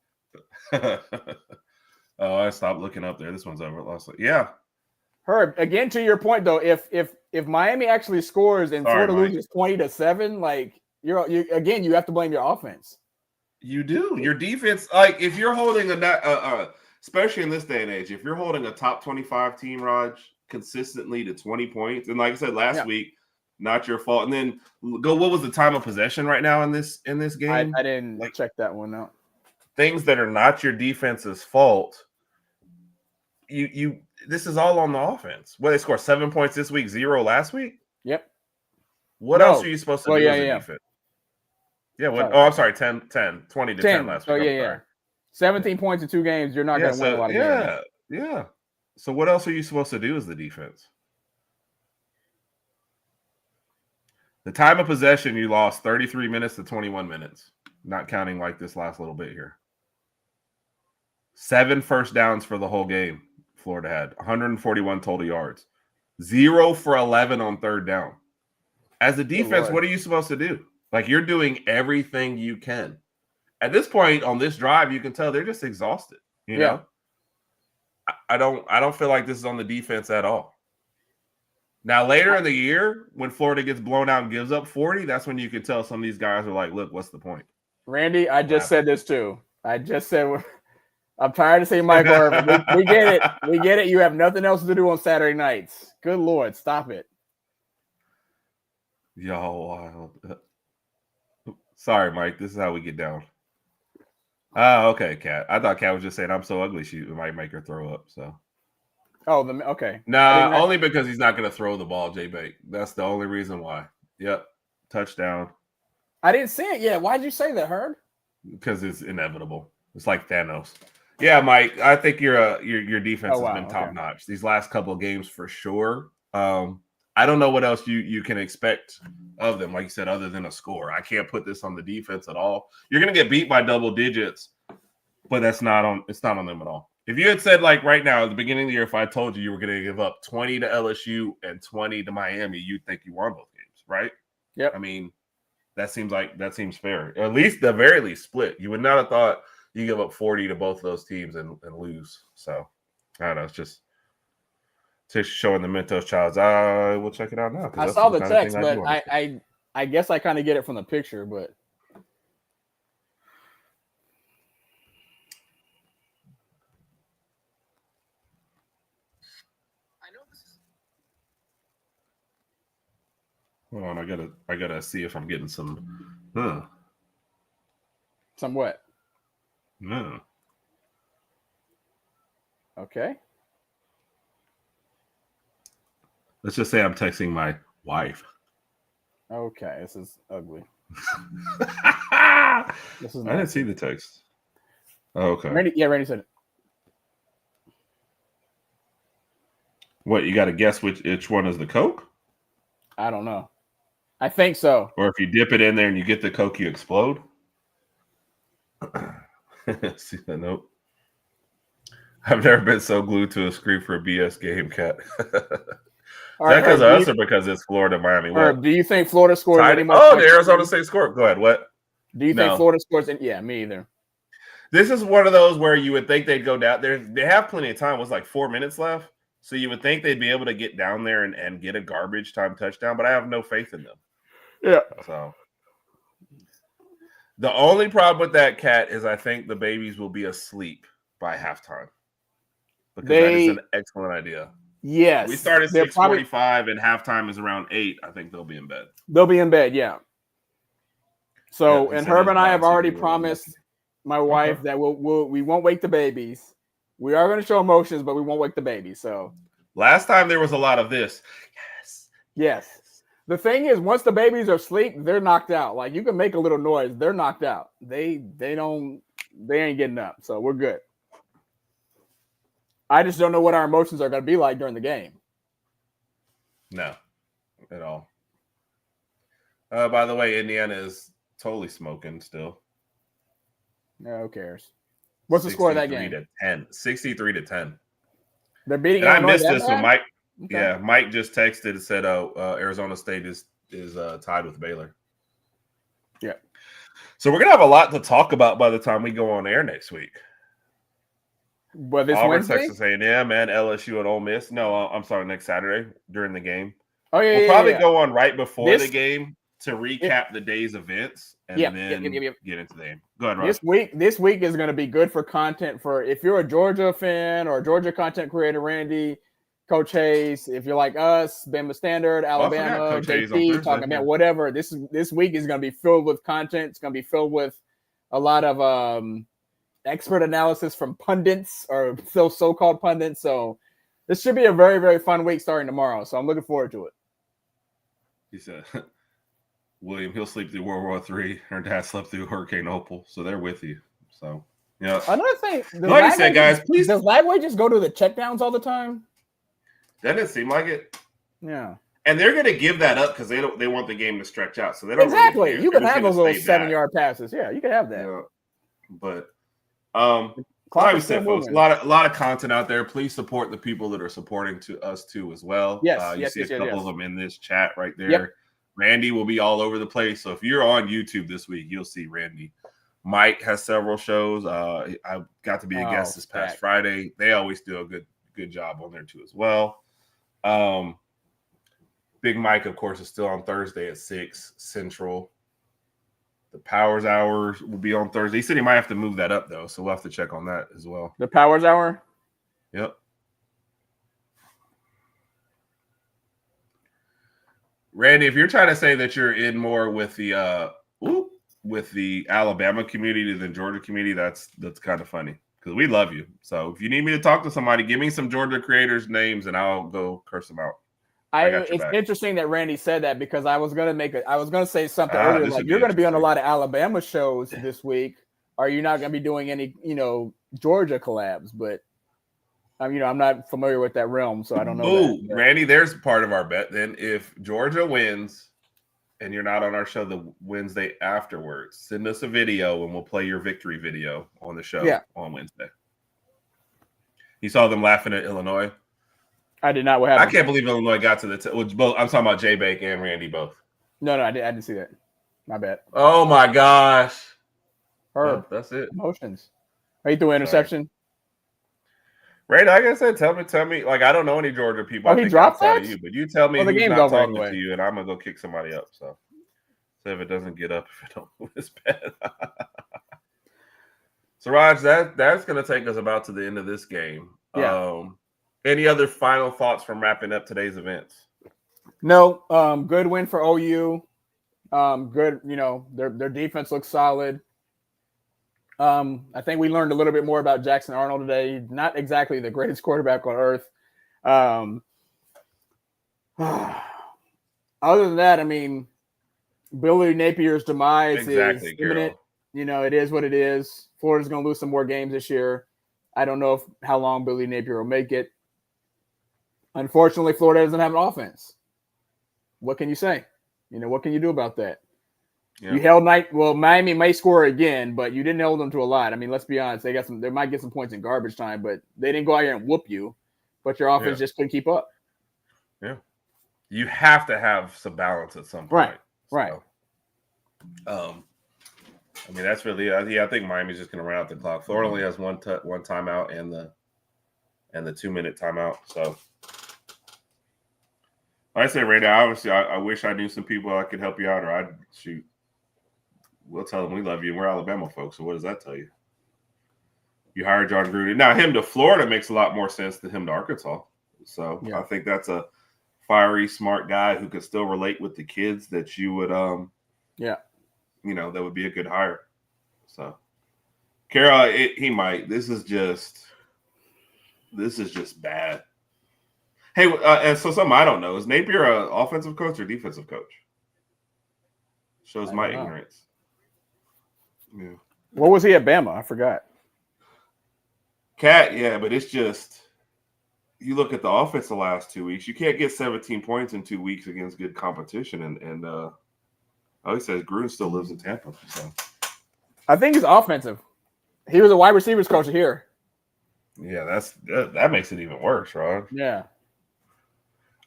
Oh, I stopped looking up there. This one's over. Yeah. Herb, again, to your point though, if Miami actually scores and Florida loses 20-7, like you have to blame your offense. You do. Your defense, like if you're holding especially in this day and age, if you're holding a top 25 team, Raj, consistently to 20 points, and like I said last week, not your fault. And then what was the time of possession right now in this game? I didn't check that one out. Things that are not your defense's fault. This is all on the offense. Well, they scored 7 points this week, 0 last week. Yep. What else are you supposed to do as a defense? Yeah. I'm sorry. 10, 20 to 10 last week. Yeah. 17 points in 2 games. You're not going to win a lot of games. Yeah. So what else are you supposed to do as the defense? The time of possession, you lost 33 minutes to 21 minutes, not counting like this last little bit here. 7 first downs for the whole game. Florida had 141 total yards, 0 for 11 on third down. As a defense, what are you supposed to do? Like, you're doing everything you can. At this point on this drive, you can tell they're just exhausted. You know, I don't feel like this is on the defense at all. Now, later in the year, when Florida gets blown out and gives up 40, that's when you can tell some of these guys are like, look, what's the point? Randy, I just said this too. I just said I'm tired of seeing Michael Irvin. We get it. We get it. You have nothing else to do on Saturday nights. Good Lord, stop it. Y'all wild. Sorry, Mike. This is how we get down. Oh, okay, Kat. I thought Kat was just saying I'm so ugly she might make her throw up. So. Oh, okay. Nah, only because he's not going to throw the ball, J-Bake. That's the only reason why. Yep, touchdown. I didn't see it yet. Why'd you say that, Herb? Because it's inevitable. It's like Thanos. Yeah, Mike. I think your defense has been top notch these last couple of games for sure. I don't know what else you can expect of them, like you said, other than a score. I can't put this on the defense at all. You're going to get beat by double digits, but it's not on them at all. If you had said, like, right now at the beginning of the year, if I told you were going to give up 20 to LSU and 20 to Miami, you'd think you won both games, right? Yep. I mean, that seems fair. Or at least the very least split. You would not have thought you give up 40 to both of those teams and lose. So I don't know. It's just showing the Mentos Childs. We'll check it out now. I saw the text, but I guess I kind of get it from the picture, but. Hold on, I gotta see if I'm getting some. Some what? No. Okay. Let's just say I'm texting my wife. Okay, this is ugly. I didn't see the text. Oh, okay. Randy said it. What, you got to guess which one is the Coke? I don't know. I think so. Or if you dip it in there and you get the Coke, you explode? See that note? I've never been so glued to a screen for a BS game, Cat. Is that because of us or because it's Florida, Miami? Herb, do you think Florida scores any more? Oh, the Arizona State score. Go ahead. What? Do you think Florida scores? Yeah, me either. This is one of those where you would think they'd go down there. They have plenty of time. It was like 4 minutes left. So you would think they'd be able to get down there and get a garbage time touchdown, but I have no faith in them. Yeah. So the only problem with that, Cat, is I think the babies will be asleep by halftime. Because that is an excellent idea. Yes. We started 6:45 and halftime is around 8. I think they'll be in bed. They'll be in bed, yeah. So, and Herb and I have already promised my wife that we won't wake the babies. We are going to show emotions, but we won't wake the babies. So last time there was a lot of this. Yes. The thing is, once the babies are asleep, they're knocked out. Like, you can make a little noise, they're knocked out. They ain't getting up. So we're good. I just don't know what our emotions are going to be like during the game. No, at all. By the way, Indiana is totally smoking still. No, who cares? What's the score of that game? 63-10. 63-10. They're beating. And I missed this one, Mike. Okay. Yeah, Mike just texted and said, Arizona State is tied with Baylor. Yeah. So we're gonna have a lot to talk about by the time we go on air next week. But this Auburn, Wednesday? Texas A&M, and LSU and Ole Miss. No, I'm sorry, next Saturday during the game. Oh yeah, We'll probably go on right before the game to recap the day's events and then get into the game. Go ahead, Raj. This week is going to be good for content for if you're a Georgia fan or a Georgia content creator, Randy, Coach Hayes. If you're like us, Bama Standard, Alabama, JP, talking about whatever. This week is going to be filled with content. It's going to be filled with a lot of expert analysis from pundits or so-called pundits. So this should be a very, very fun week starting tomorrow. So I'm looking forward to it. He said, William, he'll sleep through World War III. Her dad slept through Hurricane Opal. So they're with you. So, yeah. Another thing. Like I said, guys, please. Does Lagway just go to the checkdowns all the time? That didn't seem like it. Yeah. And they're going to give that up because they want the game to stretch out. So they don't exactly. Really you can have those little 7-yard passes. Yeah, you can have that. Yeah. But like we said, folks, a lot of content out there. Please support the people that are supporting to us too as well. You see a couple of them in this chat right there. Yep. Randy will be all over the place. So if you're on YouTube this week, you'll see Randy. Mike has several shows. I got to be a guest this past Friday. They always do a good job on there too as well. Big Mike, of course, is still on Thursday at 6 Central. The Powers Hour will be on Thursday. He said he might have to move that up, though, so we'll have to check on that as well. The Powers Hour? Yep. Randy, if you're trying to say that you're in more with the Alabama community than Georgia community, that's kind of funny because we love you. So if you need me to talk to somebody, give me some Georgia creators' names, and I'll go curse them out. It's interesting that Randy said that because I was gonna say something earlier like you're gonna be on a lot of Alabama shows this week. Are you not gonna be doing any Georgia collabs? But I'm not familiar with that realm, so I don't know. Ooh, Randy, there's part of our bet. Then if Georgia wins and you're not on our show the Wednesday afterwards, send us a video and we'll play your victory video on the show on Wednesday. You saw them laughing at Illinois. I did not. What happened? I can't believe Illinois got to the both. I'm talking about Jay Bake and Randy both. No, I didn't see that. My bad. Oh my gosh. Herb, that's it. Emotions. Are you doing interception? Randy, like I said, tell me. Like I don't know any Georgia people. Oh, he dropped that? You, but you tell me the who's game's not over talking anyway. To you, and I'm gonna go kick somebody up. So if it doesn't get up, if it don't move, it's bad. So Raj, that's gonna take us about to the end of this game. Yeah. Any other final thoughts from wrapping up today's events? No. Good win for OU. Good. Their defense looks solid. I think we learned a little bit more about Jackson Arnold today. Not exactly the greatest quarterback on earth. Other than that, Billy Napier's demise is imminent. It is what it is. Florida's going to lose some more games this year. I don't know how long Billy Napier will make it. Unfortunately, Florida doesn't have an offense. What can you say? What can you do about that? Yeah. You held Miami may score again, but you didn't hold them to a lot. Let's be honest. They might get some points in garbage time, but they didn't go out here and whoop you. But your offense just couldn't keep up. Yeah. You have to have some balance at some point. Right. That's really I think Miami's just going to run out the clock. Florida only has one timeout and the 2-minute timeout. So like I said, Randy, obviously I wish I knew some people I could help you out, or I'd shoot. We'll tell them we love you and we're Alabama folks. So what does that tell you? You hired John Gruden. Now him to Florida makes a lot more sense than him to Arkansas. So I think that's a fiery, smart guy who could still relate with the kids that you would that would be a good hire. So Carol, he might. This is just bad. Hey, and so something I don't know. Is Napier an offensive coach or defensive coach? Shows my ignorance. Yeah. What was he at Bama? I forgot. Cat, yeah, but it's just you look at the offense the last 2 weeks. You can't get 17 points in 2 weeks against good competition. And he says Gruden still lives in Tampa. So I think he's offensive. He was a wide receivers coach here. Yeah, that makes it even worse, right? Yeah.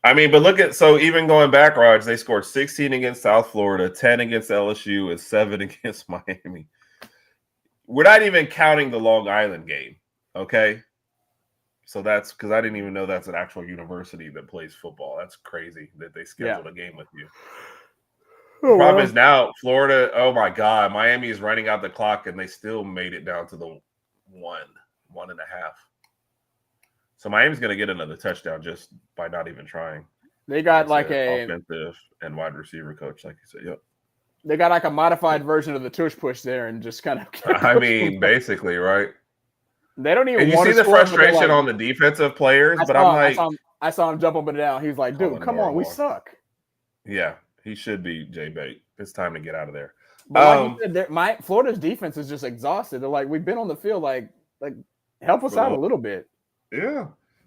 I mean, but look at even going back, Raj, they scored 16 against South Florida, 10 against LSU, and 7 against Miami. We're not even counting the Long Island game, okay? So that's because I didn't even know that's an actual university that plays football. That's crazy that they scheduled a game with you. The problem is now Florida, oh my God, Miami is running out the clock and they still made it down to the 1.5. So Miami's going to get another touchdown just by not even trying. They got like a offensive and wide receiver coach, like you said. Yep. They got like a modified version of the tush push there, and just kind of. I mean, basically, right? They don't even. And you see the frustration on the defensive players, but I saw him jump up and down. He's like, "Dude, come on, we suck." Yeah, he should be Jay Bate. It's time to get out of there. But like you said, Florida's defense is just exhausted. They're like, we've been on the field, like help us out a little bit. Yeah.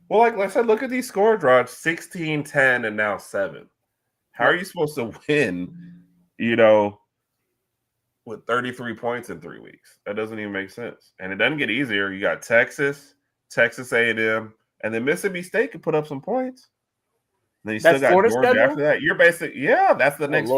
Well, like I said, look at these score draws: 16, 10, and now 7. How are you supposed to win, with 33 points in 3 weeks? That doesn't even make sense. And it doesn't get easier. You got Texas A&M, and then Mississippi State could put up some points. And then you still got Georgia schedule? After that. You're basically, that's the next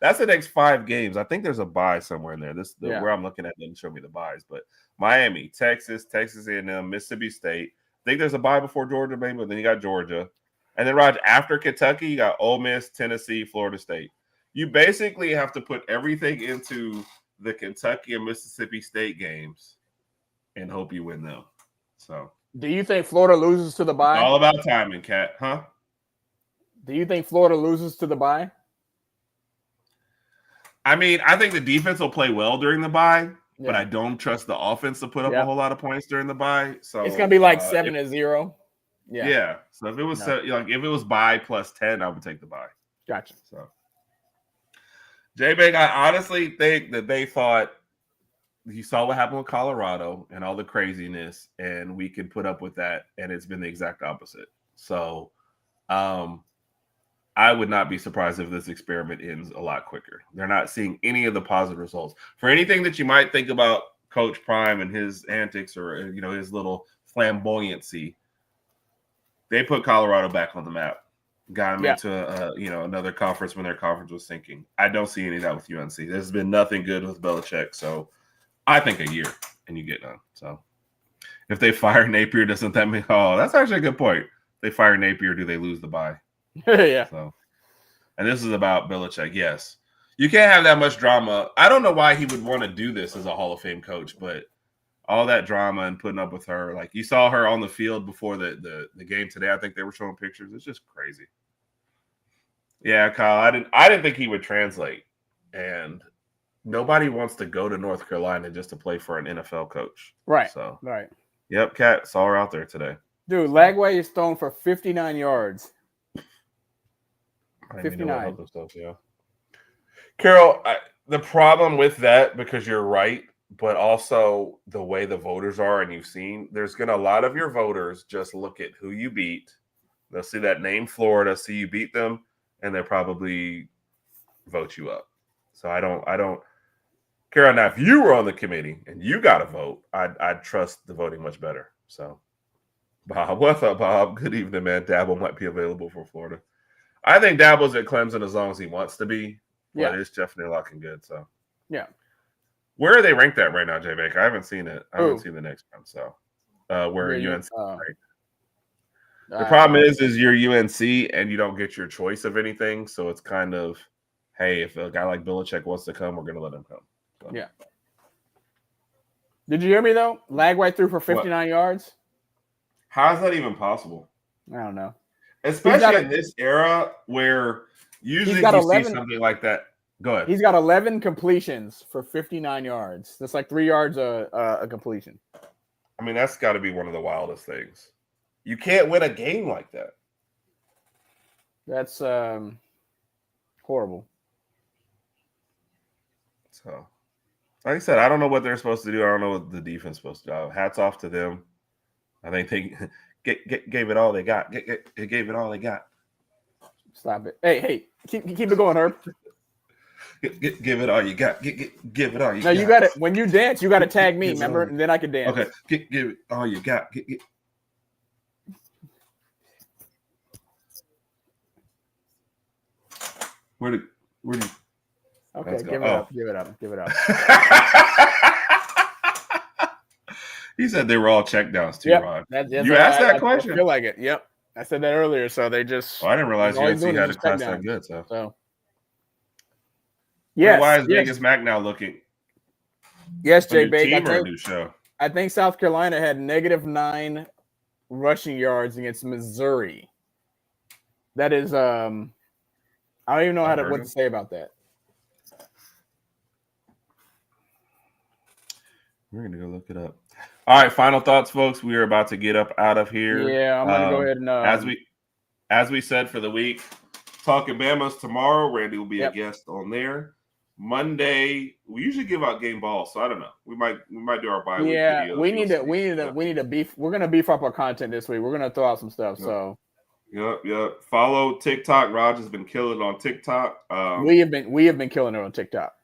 that's the next 5 games. I think there's a bye somewhere in there. Where I'm looking at didn't show me the byes, but Miami, Texas A&M, Mississippi State. I think there's a bye before Georgia, maybe, but then you got Georgia. And then, Raj, after Kentucky, you got Ole Miss, Tennessee, Florida State. You basically have to put everything into the Kentucky and Mississippi State games and hope you win them. So, do you think Florida loses to the bye? It's all about timing, Cat, huh? Do you think Florida loses to the bye? I mean, I think the defense will play well during the bye, but I don't trust the offense to put up a whole lot of points during the bye. So it's gonna be like 7-0. Yeah. So if it was if it was bye plus 10, I would take the bye. Gotcha. So J-Bag, I honestly think that they thought you saw what happened with Colorado and all the craziness, and we can put up with that, and it's been the exact opposite. So I would not be surprised if this experiment ends a lot quicker. They're not seeing any of the positive results. For anything that you might think about Coach Prime and his antics or his little flamboyancy, they put Colorado back on the map. Got them into another conference when their conference was sinking. I don't see any of that with UNC. There's been nothing good with Belichick, so I think a year and you get done. So if they fire Napier, doesn't that mean? Oh, that's actually a good point. If they fire Napier, do they lose the bye? Yeah. So, and this is about Belichick. Yes, you can't have that much drama. I don't know why he would want to do this as a Hall of Fame coach, but all that drama and putting up with her, like you saw her on the field before the game today. I think they were showing pictures. It's just crazy. Yeah, Kyle, I didn't think he would translate, and nobody wants to go to North Carolina just to play for an NFL coach. Right. So right. Yep, Kat saw her out there today. Dude, Lagway is thrown for 59 yards. 59. Yeah. Carol, the problem with that, because you're right, but also the way the voters are, and you've seen, there's going to a lot of your voters just look at who you beat. They'll see that name Florida, see you beat them, and they'll probably vote you up. So I don't. Carol, now if you were on the committee and you got a vote, I'd trust the voting much better. So, Bob, what's up, Bob? Good evening, man. Dabble might be available for Florida. I think Dabble's at Clemson as long as he wants to be. But it's definitely looking good. So, yeah. Where are they ranked at right now, J Baker? I haven't seen it. I haven't seen the next one. So, where UNC ranked? The problem is you're UNC and you don't get your choice of anything. So it's kind of, hey, if a guy like Belichick wants to come, we're going to let him come. So. Yeah. Did you hear me, though? Lagway threw for 59 yards. How is that even possible? I don't know. Especially in this era where usually you see something like that. Go ahead. He's got 11 completions for 59 yards. That's like 3 yards a completion. I mean, that's got to be one of the wildest things. You can't win a game like that. That's horrible. So, like I said, I don't know what they're supposed to do. I don't know what the defense is supposed to do. Hats off to them. I think they gave it all they got. They gave it all they got. Stop it. Hey, keep it going, Herb. Give it all you got. Give it all you got. No, you got it. When you dance, you got to tag me, remember? And then I can dance. Okay. Give it all you got. Where did Okay, give it up. He said they were all check downs too, Yep. Rod. That's You asked that I question? feel like it. Yep. I said that earlier, so they just. I didn't realize all he's UNC doing is had a just check class that downs. good. So yes. Why is Vegas Mac now looking? Yes, A Jay new Bake. team or a new show? I think South Carolina had -9 rushing yards against Missouri. That is, I don't even know what to say about that. We're gonna go look it up. All right, final thoughts, folks. We are about to get up out of here. Yeah, I'm gonna go ahead and as we said for the week, Talking Bama's tomorrow. Randy will be a guest on there. Monday, we usually give out game balls, so I don't know. We might do our bye week video. We need to beef. We're gonna beef up our content this week. We're gonna throw out some stuff. So. Yep. Follow TikTok. Raj has been killing on TikTok. We have been killing it on TikTok.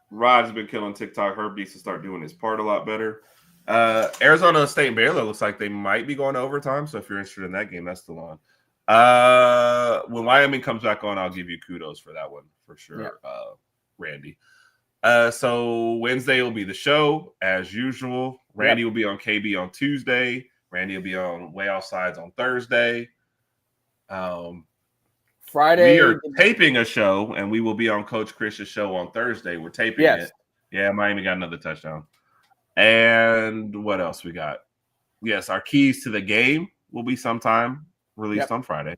Raj has been killing TikTok. Herb needs to start doing his part a lot better. Arizona State and Baylor looks like they might be going to overtime. So if you're interested in that game, that's still on. When Wyoming comes back on, I'll give you kudos for that one for sure, Randy. So Wednesday will be the show as usual. Randy will be on KB on Tuesday. Randy will be on Way Offsides on Thursday. Friday, we are taping a show, and we will be on Coach Chris's show on Thursday. We're taping it. Yeah, Miami got another touchdown. And what else we got? Yes, our keys to the game will be sometime released on Friday.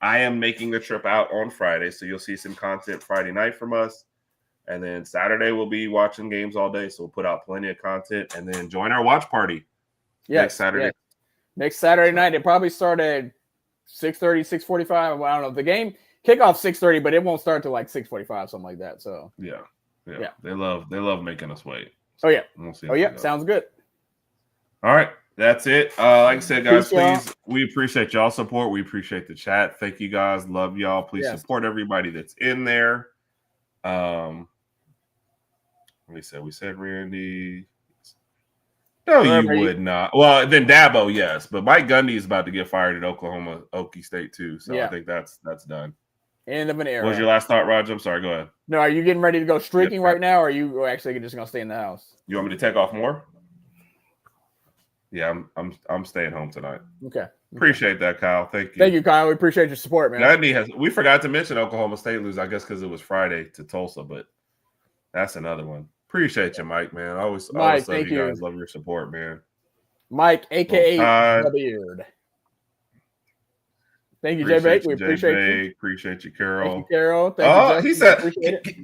I am making the trip out on Friday, so you'll see some content Friday night from us. And then Saturday we'll be watching games all day, so we'll put out plenty of content. And then join our watch party next Saturday. Yes. Next Saturday night, it probably start at 6:30, 6:45. I don't know. The game kickoff 6:30, but it won't start till like 6:45, something like that. So yeah. They love making us wait. So, sounds good. All right, that's it. Like I said, guys, please, we appreciate y'all support. We appreciate the chat. Thank you, guys. Love y'all. Please support everybody that's in there. We said Randy. No, you would not. Well, then Dabo, yes, but Mike Gundy is about to get fired at Okie State too. So I think that's done. End of an era. What was your last thought, Raj? I'm sorry. Go ahead. No, are you getting ready to go streaking right now, or are you actually just gonna stay in the house? You want me to take off more? Yeah, I'm staying home tonight. Okay. Appreciate that, Kyle. Thank you. Thank you, Kyle. We appreciate your support, man. We forgot to mention Oklahoma State lose, I guess, because it was Friday to Tulsa, but that's another one. Appreciate you, Mike, man. Always love you guys. Love your support, man. Mike, aka The Beard. Thank you, Jay Bake. We appreciate you. Appreciate you, Carol. Thank you, Carol. Thank you, he said,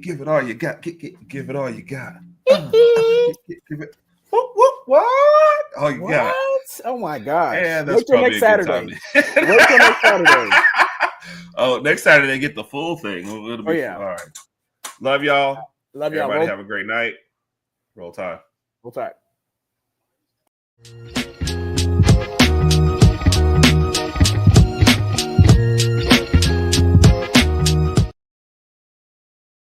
give it all you got. Give it all you got. Give it. What? Oh, you got it. Oh, my gosh. Yeah, that's wait till next Saturday. Wait till next Saturday. Oh, next Saturday they get the full thing. All right. Love y'all. Love y'all. Everybody have a great night. Roll Tide. Roll Tide.